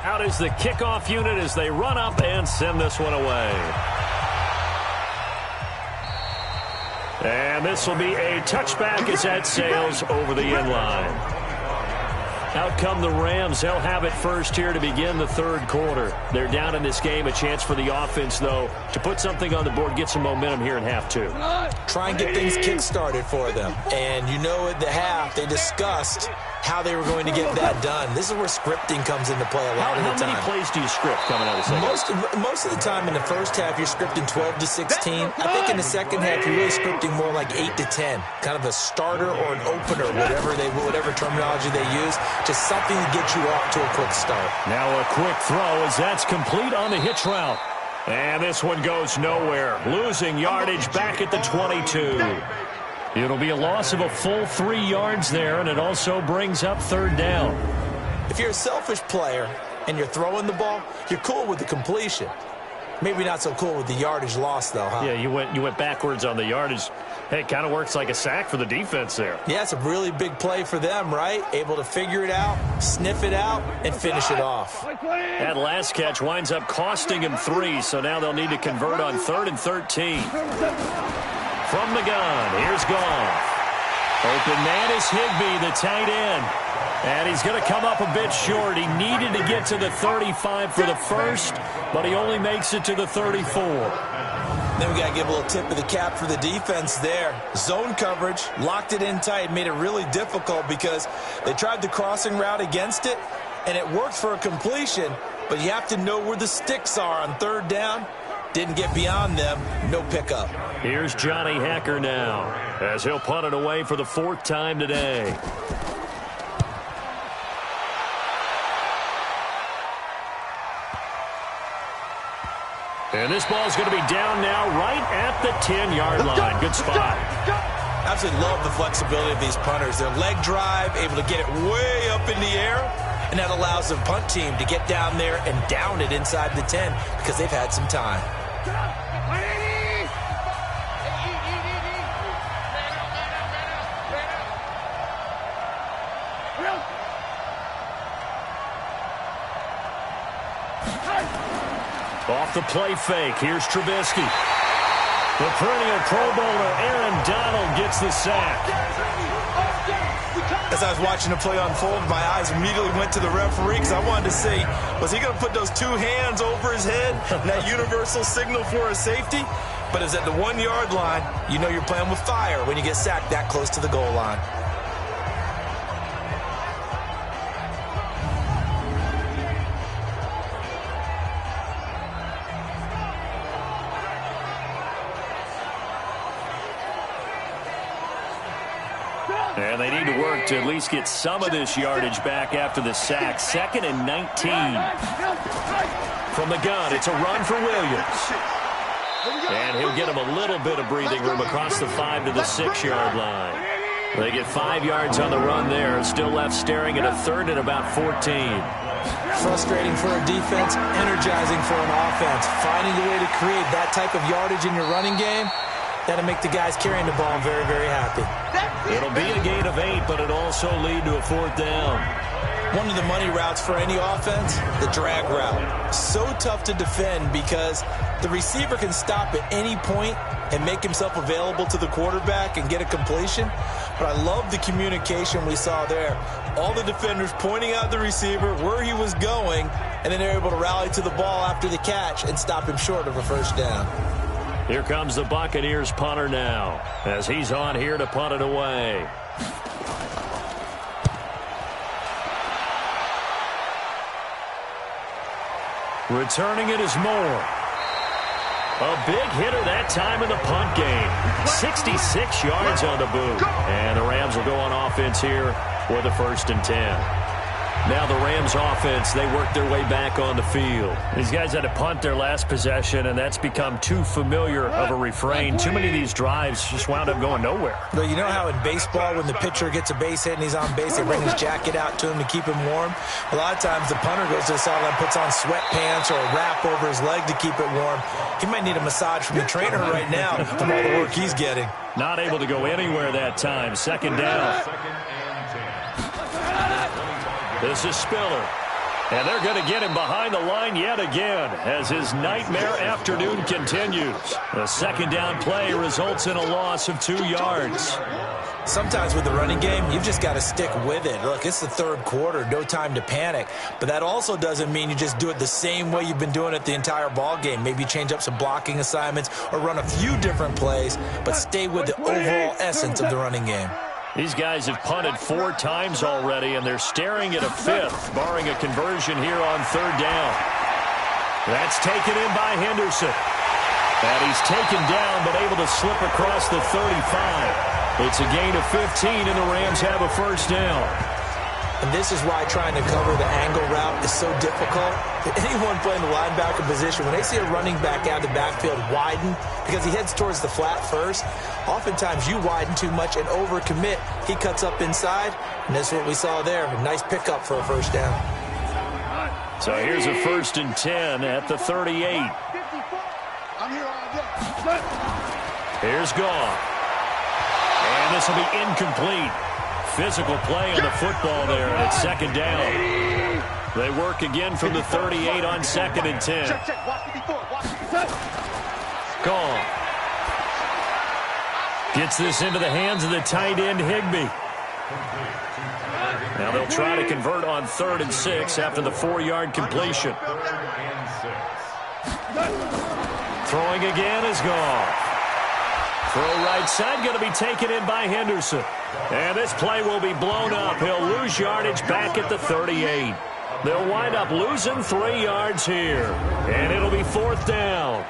Out is the kickoff unit as they run up and send this one away. And this will be a touchback as that sails over the end line. Out come the Rams. They'll have it first here to begin the 3rd quarter. They're down in this game. A chance for the offense, though, to put something on the board, get some momentum here in half 2. Try and get things kick-started for them. And you know at the half, they discussed how they were going to get that done. This is where scripting comes into play a lot of the time. How many plays do you script coming out of the second? Most of the time in the first half, you're scripting 12 to 16. I think in the second half, you're really scripting more like 8 to 10. Kind of a starter or an opener, whatever terminology they use. Just something to get you off to a quick start. Now a quick throw as that's complete on the hitch route. And this one goes nowhere. Losing yardage back at the 22. It'll be a loss of a full 3 yards there, and it also brings up 3rd down. If you're a selfish player and you're throwing the ball, you're cool with the completion. Maybe not so cool with the yardage loss, though, huh? Yeah, you went backwards on the yardage. Hey, it kind of works like a sack for the defense there. Yeah, it's a really big play for them, right? Able to figure it out, sniff it out, and finish it off. That last catch winds up costing him 3, so now they'll need to convert on 3rd and 13. From the gun, here's Goff. Open man is Higbee, the tight end. And he's going to come up a bit short. He needed to get to the 35 for the first, but he only makes it to the 34. Then we got to give a little tip of the cap for the defense there. Zone coverage, locked it in tight, made it really difficult because they tried the crossing route against it, and it worked for a completion, but you have to know where the sticks are on 3rd down. Didn't get beyond them. No pickup. Here's Johnny Hacker now as he'll punt it away for the 4th time today. And this ball's going to be down now right at the 10-yard line. Good spot. Absolutely love the flexibility of these punters. Their leg drive, able to get it way up in the air, and that allows the punt team to get down there and down it inside the 10 because they've had some time. Off the play fake, here's Trubisky. The perennial Pro Bowler Aaron Donald gets the sack. As I was watching the play unfold, my eyes immediately went to the referee because I wanted to see, was he going to put those two hands over his head, that universal signal for a safety? But it's at the 1 yard line. You know you're playing with fire when you get sacked that close to the goal line. And they need to work to at least get some of this yardage back after the sack. 2nd and 19. From the gun, it's a run for Williams. And he'll get him a little bit of breathing room across the 5 to the 6 yard line. They get 5 yards on the run there. Still left staring at a 3rd and about 14. Frustrating for a defense, energizing for an offense. Finding a way to create that type of yardage in your running game, that'll make the guys carrying the ball very, very happy. It'll be a gain of 8, but it'll also lead to a 4th down. One of the money routes for any offense, the drag route. So tough to defend because the receiver can stop at any point and make himself available to the quarterback and get a completion. But I love the communication we saw there. All the defenders pointing out the receiver, where he was going, and then they're able to rally to the ball after the catch and stop him short of a 1st down. Here comes the Buccaneers punter now as he's on here to punt it away. Returning it is Moore. A big hitter that time in the punt game. 66 yards on the boot. And the Rams will go on offense here with a 1st and 10. Now the Rams offense, they work their way back on the field. These guys had to punt their last possession, and that's become too familiar of a refrain. Too many of these drives just wound up going nowhere. But you know how in baseball, when the pitcher gets a base hit and he's on base, they bring his jacket out to him to keep him warm? A lot of times the punter goes to the sideline, puts on sweatpants or a wrap over his leg to keep it warm. He might need a massage from the trainer right now from all the work he's getting. Not able to go anywhere that time. 2nd down. This is Spiller. And they're going to get him behind the line yet again as his nightmare afternoon continues. The 2nd down play results in a loss of 2 yards. Sometimes with the running game, you've just got to stick with it. Look, it's the 3rd quarter, no time to panic. But that also doesn't mean you just do it the same way you've been doing it the entire ball game. Maybe change up some blocking assignments or run a few different plays, but stay with the overall essence of the running game. These guys have punted 4 times already, and they're staring at a 5th, barring a conversion here on 3rd down. That's taken in by Henderson. And he's taken down, but able to slip across the 35. It's a gain of 15, and the Rams have a 1st down. And this is why trying to cover the angle route is so difficult. Anyone playing the linebacker position, when they see a running back out of the backfield widen because he heads towards the flat first, oftentimes you widen too much and overcommit. He cuts up inside, and that's what we saw there. A nice pickup for a 1st down. So here's a 1st and 10 at the 38. I'm here all day. Here's Goff. And this will be incomplete. Physical play on the football there, and it's 2nd down. They work again from the 38 on 2nd and 10. Goff gets this into the hands of the tight end, Higbee. Now they'll try to convert on 3rd and 6 after the 4-yard completion. Throwing again is Goff. Throw right side, going to be taken in by Henderson. And this play will be blown up. He'll lose yardage back at the 38. They'll wind up losing 3 yards here. And it'll be 4th down.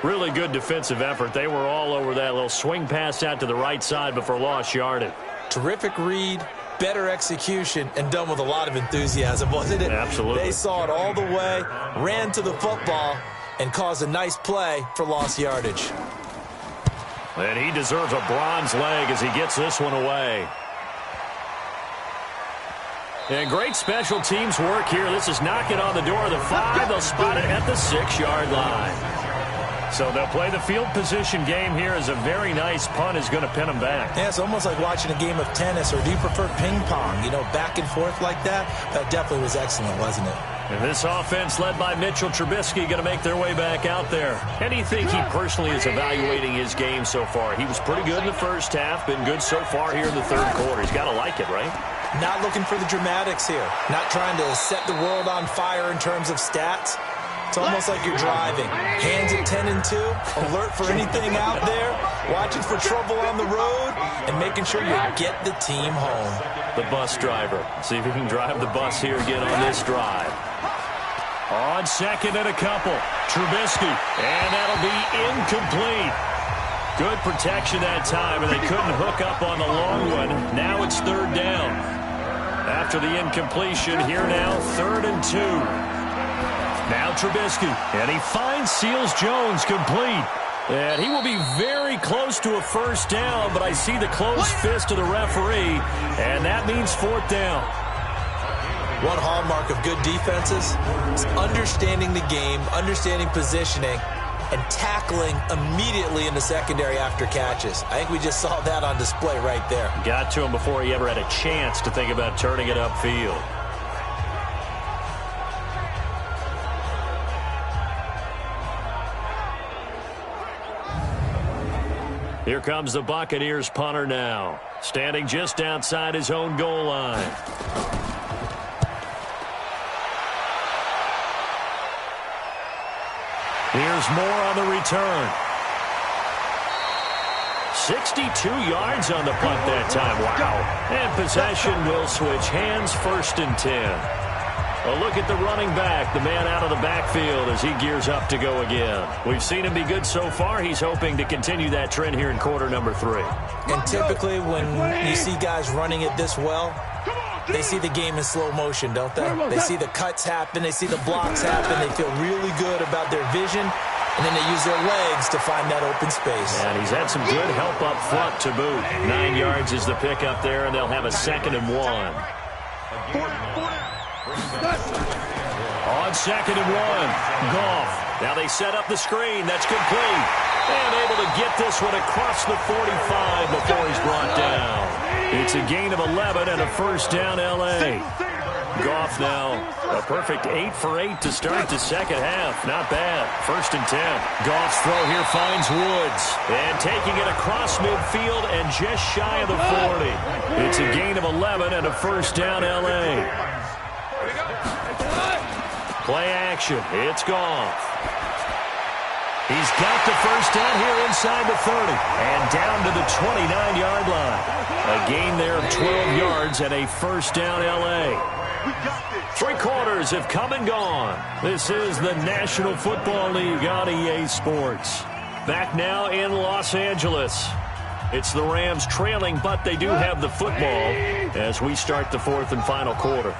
Really good defensive effort. They were all over that little swing pass out to the right side before lost yardage. Terrific read, better execution, and done with a lot of enthusiasm, wasn't it? Absolutely. They saw it all the way, ran to the football, and caused a nice play for lost yardage. And he deserves a bronze leg as he gets this one away. And great special teams work here. This is knocking on the door of the 5. They'll spot it at the 6-yard line. So they'll play the field position game here as a very nice punt is going to pin them back. Yeah, it's almost like watching a game of tennis, or do you prefer ping pong? You know, back and forth like that? That definitely was excellent, wasn't it? And this offense led by Mitchell Trubisky going to make their way back out there. How do you think he personally is evaluating his game so far? He was pretty good in the first half, been good so far here in the third quarter. He's got to like it, right? Not looking for the dramatics here. Not trying to set the world on fire in terms of stats. It's almost like you're driving. Hands at 10 and 2, alert for anything out there, watching for trouble on the road, and making sure you get the team home. The bus driver. See if he can drive the bus here again on this drive. On second and a couple. Trubisky. And that'll be incomplete. Good protection that time, and they couldn't hook up on the long one. Now it's third down. After the incompletion, here now, 3rd and 2. Now Trubisky, and he finds Seals-Jones complete. And he will be very close to a first down, but I see the closed fist of the referee, and that means 4th down. One hallmark of good defenses is understanding the game, understanding positioning, and tackling immediately in the secondary after catches. I think we just saw that on display right there. Got to him before he ever had a chance to think about turning it upfield. Here comes the Buccaneers punter now, standing just outside his own goal line. Here's Moore on the return. 62 yards on the punt that time. Wow. And possession will switch hands, 1st and 10. A look at the running back, the man out of the backfield as he gears up to go again. We've seen him be good so far. He's hoping to continue that trend here in quarter number 3. And typically when you see guys running it this well, they see the game in slow motion, don't they? They see the cuts happen. They see the blocks happen. They feel really good about their vision. And then they use their legs to find that open space. And he's had some good help up front to boot. 9 yards is the pickup there, and they'll have a 2nd and 1. On 2nd and 1, Goff. Now they set up the screen. That's complete. And able to get this one across the 45 before he's brought down. It's a gain of 11 and a first down, L.A. Goff now, a perfect 8 for 8 to start the second half. Not bad. 1st and 10. Goff's throw here finds Woods. And taking it across midfield and just shy of the 40. It's a gain of 11 and a first down, L.A. Play action. It's Goff. He's got the first down here inside the 30. And down to the 29-yard line. A gain there of 12 yards and a first down, L.A. 3 quarters have come and gone. This is the National Football League on EA Sports. Back now in Los Angeles. It's the Rams trailing, but they do have the football as we start the 4th and final quarter.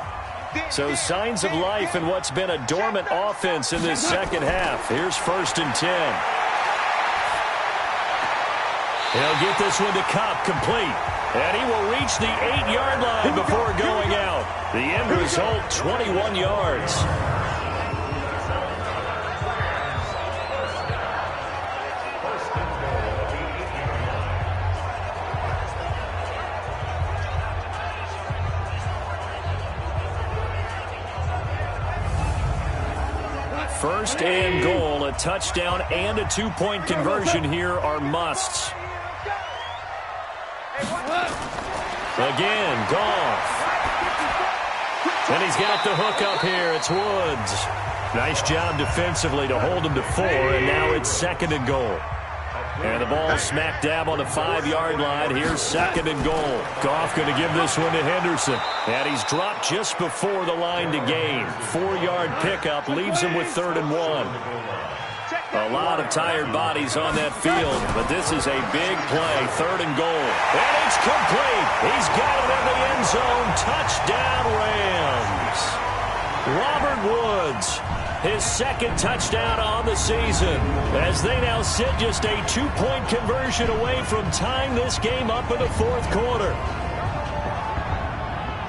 So signs of life in what's been a dormant offense in this second half. Here's 1st and 10. He'll get this one to Kupp, complete. And he will reach the 8-yard line before going out. The end result, 21 yards. First and goal, a touchdown and a 2-point conversion here are musts. Again, Goff. And he's got the hook up here. It's Woods. Nice job defensively to hold him to 4, and now it's 2nd and goal. And the ball smack dab on the 5-yard line. Here's 2nd and goal. Goff going to give this one to Henderson. And he's dropped just before the line to gain. 4-yard pickup leaves him with 3rd and 1. A lot of tired bodies on that field, but this is a big play. 3rd and goal. And it's complete. He's got it in the end zone. Touchdown, Rams. Robert Woods, his 2nd touchdown on the season, as they now sit just a 2-point conversion away from tying this game up in the 4th quarter.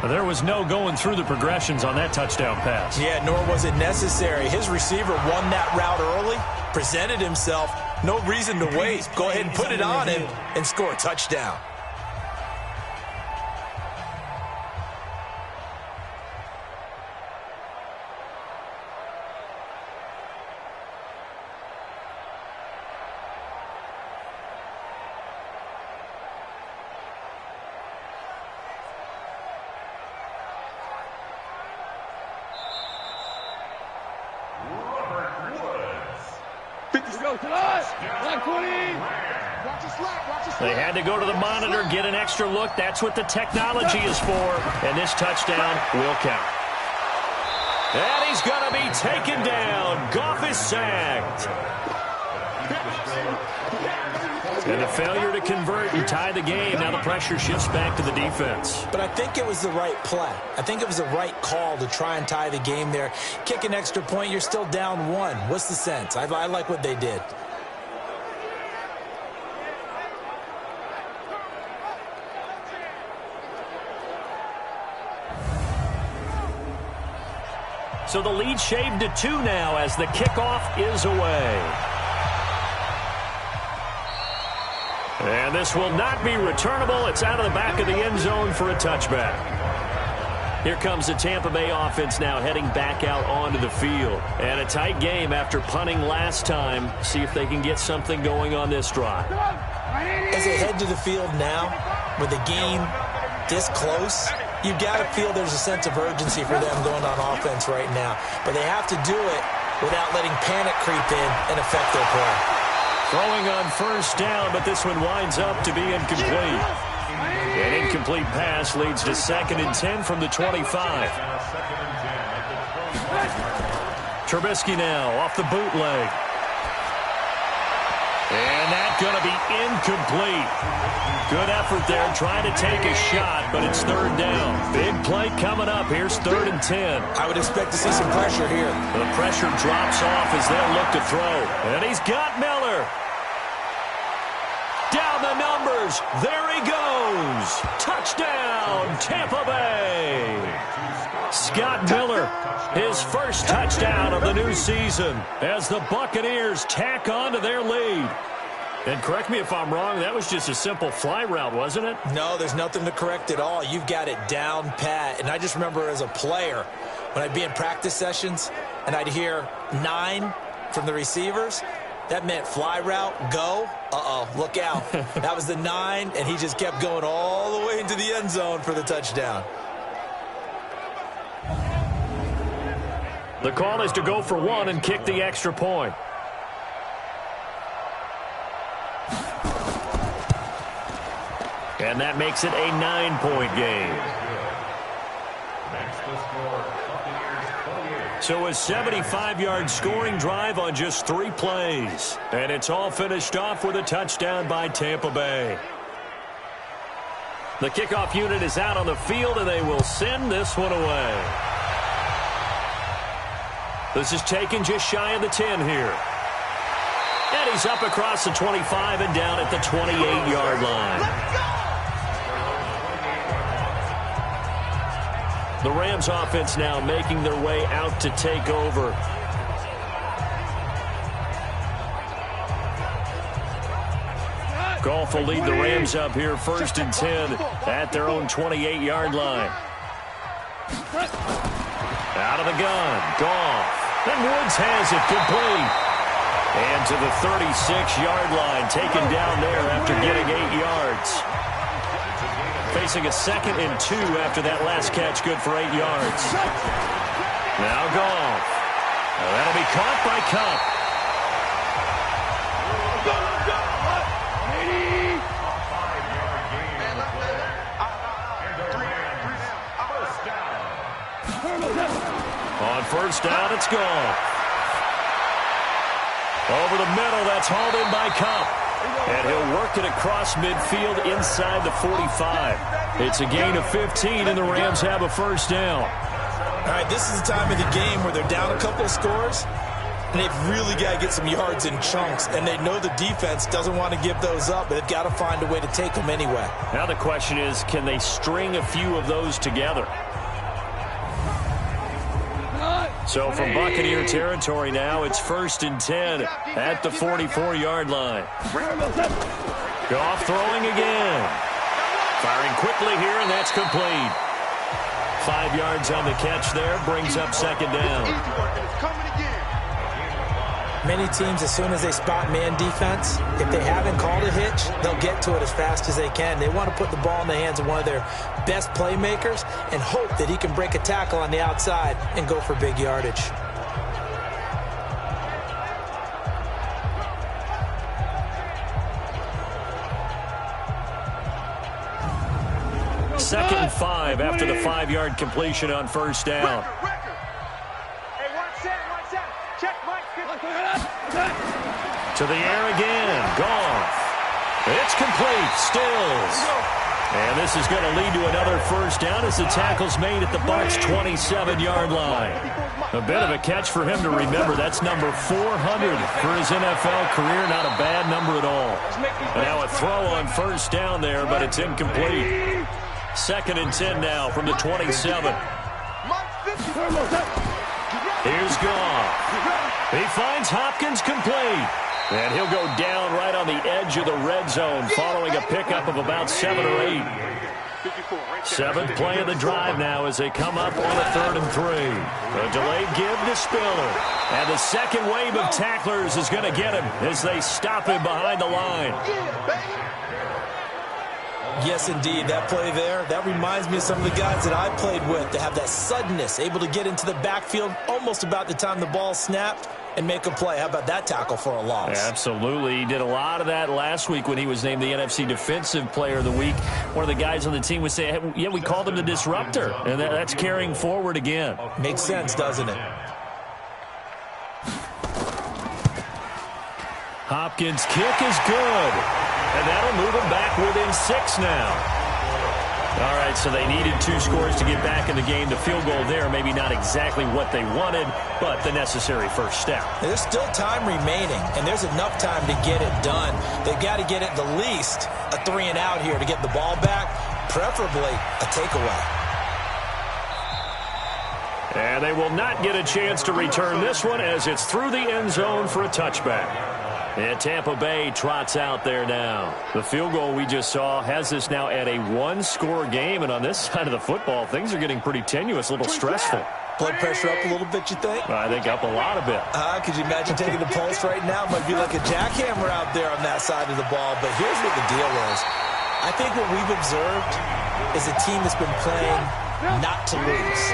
There was no going through the progressions on that touchdown pass. Yeah, nor was it necessary. His receiver won that route early, presented himself, no reason to wait. Go ahead and put it on him and score a touchdown. They had to go to the monitor, get an extra look. That's what the technology is for. And this touchdown will count. And he's going to be taken down. Goff is sacked. And a failure to convert and tie the game. Now the pressure shifts back to the defense. But I think it was the right play. I think it was the right call to try and tie the game there. Kick an extra point, you're still down one. What's the sense? I like what they did. So the lead shaved to 2 now as the kickoff is away. And this will not be returnable. It's out of the back of the end zone for a touchback. Here comes the Tampa Bay offense now heading back out onto the field. And a tight game after punting last time. See if they can get something going on this drive. As they head to the field now, with the game this close, you've got to feel there's a sense of urgency for them going on offense right now. But they have to do it without letting panic creep in and affect their play. Throwing on first down, but this one winds up to be incomplete. An incomplete pass leads to 2nd and 10 from the 25. Trubisky now off the bootleg. And that's going to be incomplete. Good effort there, trying to take a shot, but it's 3rd down. Big play coming up. Here's 3rd and 10. I would expect to see some pressure here. The pressure drops off as they'll look to throw. And he's got Miller. Down the numbers. There he goes. Touchdown, Tampa Bay. Scott Miller, his first touchdown of the new season as the Buccaneers tack on to their lead. And correct me if I'm wrong, that was just a simple fly route, wasn't it? No, there's nothing to correct at all. You've got it down pat. And I just remember as a player, when I'd be in practice sessions and I'd hear 9 from the receivers, that meant fly route, go. Uh-oh, look out. That was the 9, and he just kept going all the way into the end zone for the touchdown. The call is to go for 1 and kick the extra point. And that makes it a 9-point game. So a 75-yard scoring drive on just 3 plays. And it's all finished off with a touchdown by Tampa Bay. The kickoff unit is out on the field, and they will send this one away. This is taken just shy of the 10 here. And he's up across the 25 and down at the 28-yard line. The Rams offense now making their way out to take over. Goff will lead the Rams up here 1st and 10 at their own 28-yard line. Out of the gun, Goff. And Woods has it complete. And to the 36-yard line, taken down there after getting 8 yards. Facing a 2nd and 2 after that last catch, good for 8 yards. Now Goff. Now that'll be caught by Kupp. On first down, it's Goff. Over the middle, that's hauled in by Kupp. And he'll work it across midfield inside the 45. It's a gain of 15, and the Rams have a first down. All right, this is the time of the game where they're down a couple of scores, and they've really got to get some yards in chunks. And they know the defense doesn't want to give those up, but they've got to find a way to take them anyway. Now the question is, can they string a few of those together? So from Buccaneer territory now, it's 1st and 10 at the 44-yard line. Goff throwing again. Firing quickly here, and that's complete. 5 yards on the catch there, brings up 2nd down. Many teams, as soon as they spot man defense, if they haven't called a hitch, they'll get to it as fast as they can. They want to put the ball in the hands of one of their best playmakers and hope that he can break a tackle on the outside and go for big yardage. 2nd and 5 after the 5-yard completion on first down. Hey, one set. Check, Mike. To the air again. Goff. It's complete. Stills. And this is going to lead to another first down as the tackle's made at the Bucs' 27-yard line. A bit of a catch for him to remember. That's number 400 for his NFL career. Not a bad number at all. And now a throw on first down there, but it's incomplete. 2nd and 10 now from the 27. Here's Goff. He finds Hopkins complete. And he'll go down right on the edge of the red zone following a pickup of about 7 or 8. 7th play of the drive now as they come up on a 3rd and 3. A delayed give to Spiller. And the second wave of tacklers is going to get him as they stop him behind the line. Yes, indeed. That play there, that reminds me of some of the guys that I played with to have that suddenness, able to get into the backfield almost about the time the ball snapped and make a play. How about that tackle for a loss? Absolutely. He did a lot of that last week when he was named the NFC Defensive Player of the Week. One of the guys on the team would say, hey, yeah, we called him the disruptor. And that's carrying forward again. Makes sense, doesn't it? Hopkins' kick is good. And that'll move him back within 6 now. All right, so they needed 2 scores to get back in the game. The field goal there, maybe not exactly what they wanted, but the necessary first step. There's still time remaining, and there's enough time to get it done. They've got to get it the least a 3-and-out here to get the ball back, preferably a takeaway. And they will not get a chance to return this one as it's through the end zone for a touchback. And Tampa Bay trots out there now. The field goal we just saw has this now at a 1-score game. And on this side of the football, things are getting pretty tenuous, a little stressful. Blood pressure up a little bit, you think? I think up a lot a bit. Could you imagine taking the pulse right now? It might be like a jackhammer out there on that side of the ball. But here's what the deal is. I think what we've observed is a team that's been playing not to lose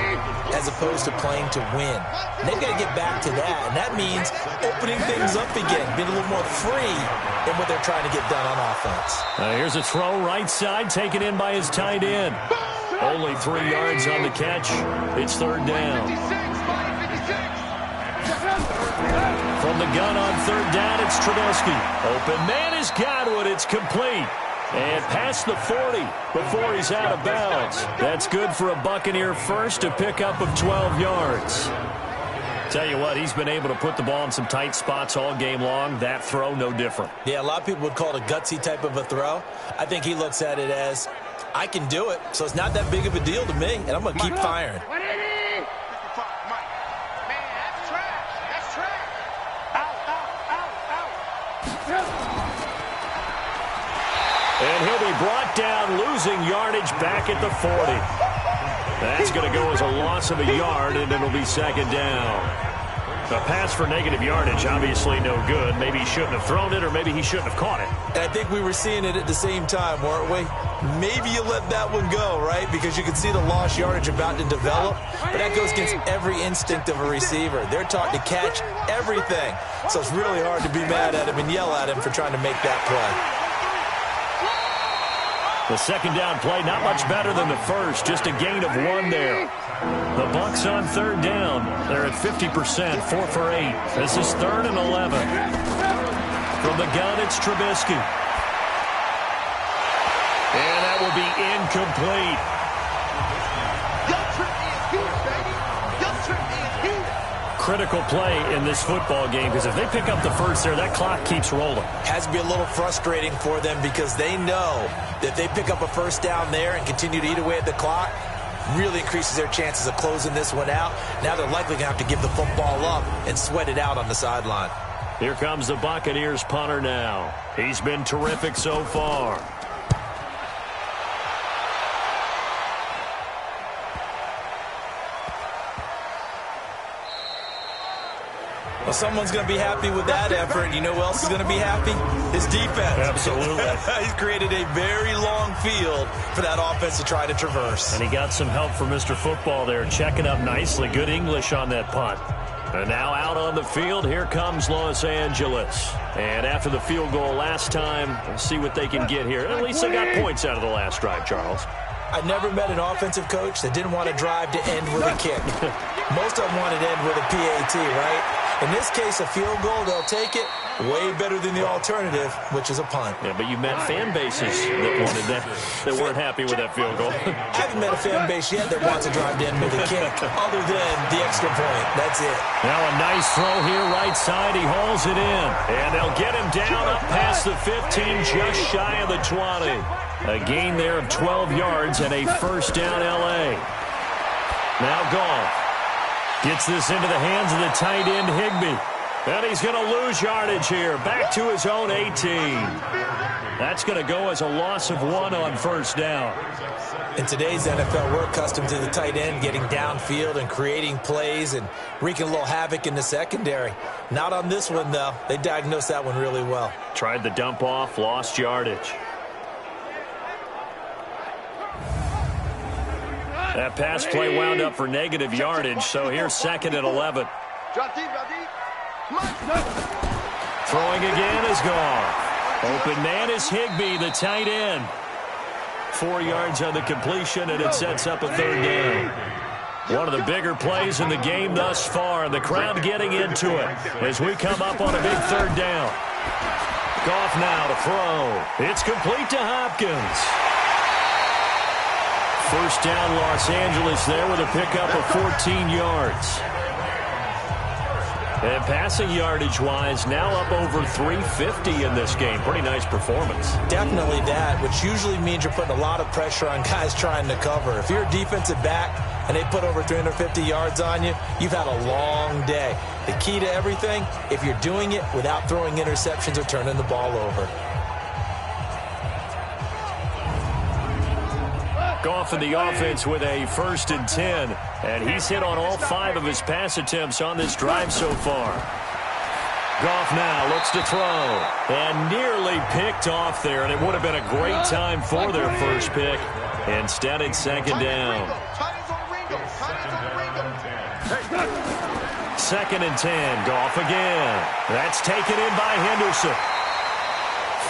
as opposed to playing to win. And they've got to get back to that, and that means opening things up again, being a little more free in what they're trying to get done on offense. Here's a throw right side, taken in by his tight end. Only 3 yards on the catch. It's 3rd down. From the gun on 3rd down, it's Trubisky. Open man is Godwin. It's complete. And past the 40 before he's out of bounds. That's good for a Buccaneer first, a pickup of 12 yards. Tell you what, he's been able to put the ball in some tight spots all game long. That throw, no different. Yeah, a lot of people would call it a gutsy type of a throw. I think he looks at it as, I can do it, so it's not that big of a deal to me, and I'm going to keep firing. And he'll be brought down, losing yardage back at the 40. That's going to go as a loss of a yard, and it'll be 2nd down. A pass for negative yardage, obviously no good. Maybe he shouldn't have thrown it, or maybe he shouldn't have caught it. And I think we were seeing it at the same time, weren't we? Maybe you let that one go, right? Because you can see the lost yardage about to develop. But that goes against every instinct of a receiver. They're taught to catch everything. So it's really hard to be mad at him and yell at him for trying to make that play. The 2nd down play, not much better than the first, just a gain of 1 there. The Bucs on 3rd down. They're at 50%, 4 for 8. This is 3rd and 11. From the gun, it's Trubisky. And that will be incomplete. Critical play in this football game, because if they pick up the first there, that clock keeps rolling. Has to be a little frustrating for them because they know that if they pick up a first down there and continue to eat away at the clock, really increases their chances of closing this one out. Now they're likely going to have to give the football up and sweat it out on the sideline. Here comes the Buccaneers punter now. He's been terrific so far. Well, someone's going to be happy with that effort. You know who else is going to be happy? His defense. Absolutely. He's created a very long field for that offense to try to traverse. And he got some help from Mr. Football there, checking up nicely. Good English on that punt. And now out on the field, here comes Los Angeles. And after the field goal last time, let's see what they can get here. At least they got points out of the last drive, Charles. I never met an offensive coach that didn't want to drive to end with a kick. Most of them wanted to end with a PAT, right? In this case, a field goal, they'll take it. Way better than the alternative, which is a punt. Yeah, but you met fan bases that wanted that weren't happy with that field goal. I haven't met a fan base yet that wants to drive to end with a kick, other than the extra point. That's it. Now a nice throw here, right side. He hauls it in. And they'll get him down up past the 15, just shy of the 20. A gain there of 12 yards and a first down L.A. Now Goff gets this into the hands of the tight end Higbee. And he's going to lose yardage here. Back to his own 18. That's going to go as a loss of 1 on first down. In today's NFL, we're accustomed to the tight end getting downfield and creating plays and wreaking a little havoc in the secondary. Not on this one, though. They diagnosed that one really well. Tried the dump off, lost yardage. That pass play wound up for negative yardage, so here's 2nd and 11. Throwing again is Goff. Open man is Higbee, the tight end. 4 yards on the completion, and it sets up a 3rd down. One of the bigger plays in the game thus far, and the crowd getting into it as we come up on a big 3rd down. Goff now to throw. It's complete to Hopkins. First down, Los Angeles there with a pickup of 14 yards. And passing yardage-wise, now up over 350 in this game. Pretty nice performance. Definitely that, which usually means you're putting a lot of pressure on guys trying to cover. If you're a defensive back and they put over 350 yards on you, you've had a long day. The key to everything, if you're doing it without throwing interceptions or turning the ball over. Goff in the offense with a 1st and 10. And he's hit on all 5 of his pass attempts on this drive so far. Goff now looks to throw. And nearly picked off there. And it would have been a great time for their first pick. Instead, it's 2nd down. 2nd and 10. Goff again. That's taken in by Henderson.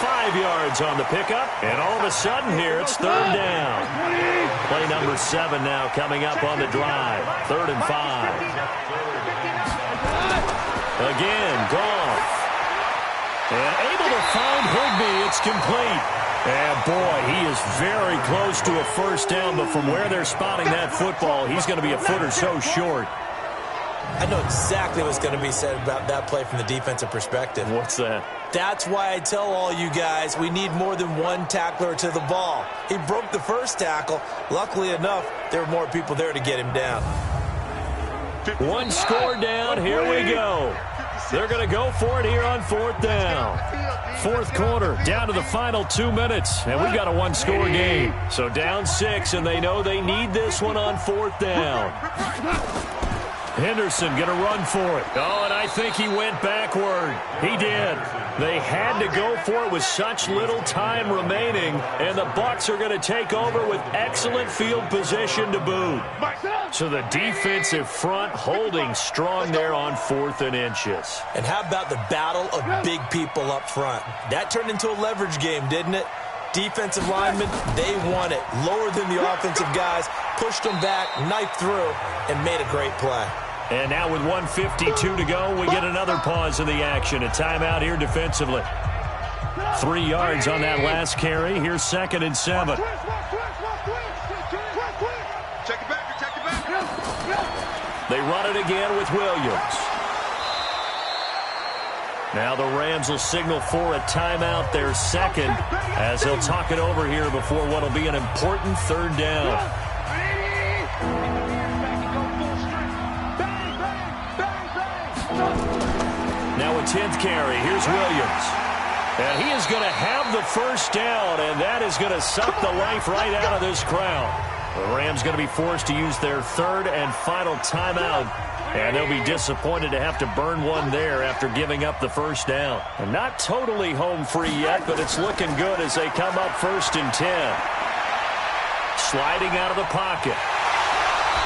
5 yards on the pickup, and all of a sudden here, it's 3rd down. Play number 7 now coming up on the drive. 3rd and 5. Again, Goff. And able to find Higbee. It's complete. And boy, he is very close to a first down, but from where they're spotting that football, he's going to be a foot or so short. I know exactly what's going to be said about that play from the defensive perspective. What's that? That's why I tell all you guys we need more than one tackler to the ball. He broke the first tackle. Luckily enough, there were more people there to get him down. 1 score down. Here we go. They're going to go for it here on 4th down. 4th quarter, down to the final 2 minutes, and we've got a 1-score game. So down 6, and they know they need this one on 4th down. Henderson going to run for it. Oh, and I think he went backward. He did. They had to go for it with such little time remaining, and the Bucs are going to take over with excellent field position to boot. So the defensive front holding strong there on 4th and inches. And how about the battle of big people up front? That turned into a leverage game, didn't it? Defensive linemen, they won it. Lower than the offensive guys, pushed them back, knifed through, and made a great play. And now with 1:52 to go, we get another pause in the action. A timeout here defensively. 3 yards on that last carry. Here's 2nd and 7. Check it back. They run it again with Williams. Now the Rams will signal for a timeout, their 2nd, as they'll talk it over here before what will be an important 3rd down. Now a 10th carry. Here's Williams. And he is going to have the first down, and that is going to suck the life right out of this crowd. The Rams going to be forced to use their 3rd and final timeout, and they'll be disappointed to have to burn one there after giving up the first down. And not totally home free yet, but it's looking good as they come up 1st and 10. Sliding out of the pocket.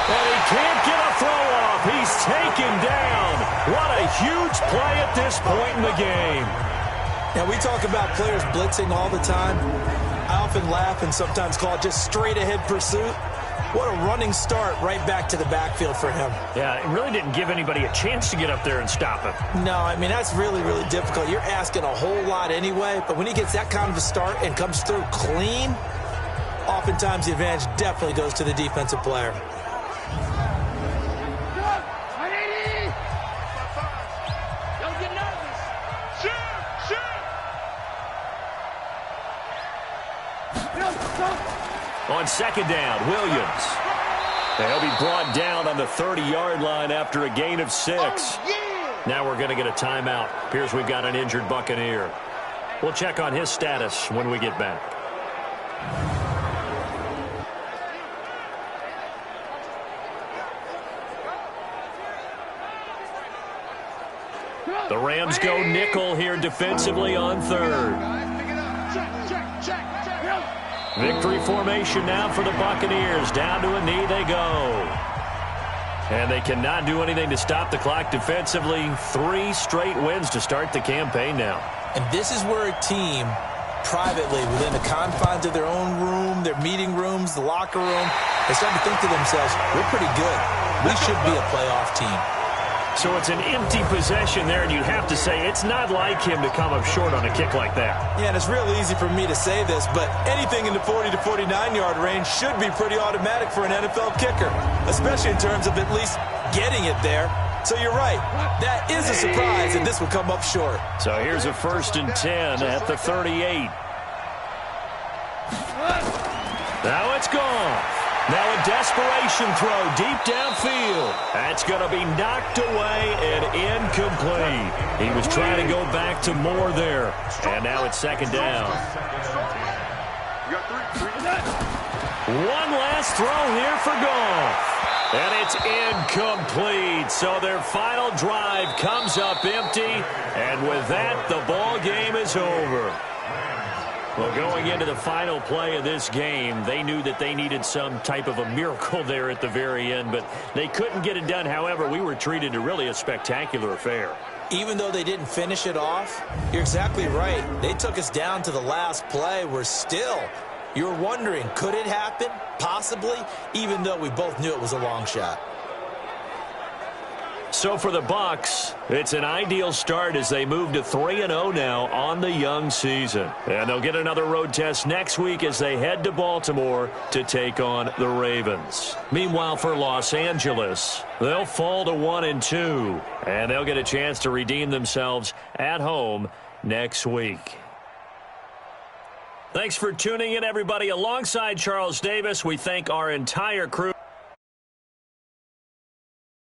And he can't get a throw off. He's taken down. What a huge play at this point in the game. Now, we talk about players blitzing all the time. I often laugh and sometimes call it just straight-ahead pursuit. What a running start right back to the backfield for him. Yeah, it really didn't give anybody a chance to get up there and stop him. No, I mean, that's really, really difficult. You're asking a whole lot anyway, but when he gets that kind of a start and comes through clean, oftentimes the advantage definitely goes to the defensive player. On second down, Williams. They'll be brought down on the 30-yard line after a gain of 6. Now we're going to get a timeout. Appears we've got an injured Buccaneer. We'll check on his status when we get back. The Rams go nickel here defensively on third. Victory formation now for the Buccaneers. Down to a knee they go. And they cannot do anything to stop the clock defensively. 3 straight wins to start the campaign now. And this is where a team, privately, within the confines of their own room, their meeting rooms, the locker room, they start to think to themselves, we're pretty good. We should be a playoff team. So it's an empty possession there, and you'd have to say it's not like him to come up short on a kick like that. Yeah, and it's real easy for me to say this, but anything in the 40 to 49-yard range should be pretty automatic for an NFL kicker, especially in terms of at least getting it there. So you're right. That is a surprise, and this will come up short. So here's a 1st and 10 at the 38. Now it's gone. Now a desperation throw deep downfield. That's going to be knocked away and incomplete. He was trying to go back to Moore there. And now it's 2nd down. One last throw here for Goff. And it's incomplete. So their final drive comes up empty. And with that, the ball game is over. Well, going into the final play of this game, they knew that they needed some type of a miracle there at the very end, but they couldn't get it done. However, we were treated to really a spectacular affair. Even though they didn't finish it off, you're exactly right. They took us down to the last play. We're still, you're wondering, could it happen? Possibly, even though we both knew it was a long shot. So for the Bucs, it's an ideal start as they move to 3-0 now on the young season. And they'll get another road test next week as they head to Baltimore to take on the Ravens. Meanwhile, for Los Angeles, they'll fall to 1-2, and they'll get a chance to redeem themselves at home next week. Thanks for tuning in, everybody. Alongside Charles Davis, we thank our entire crew.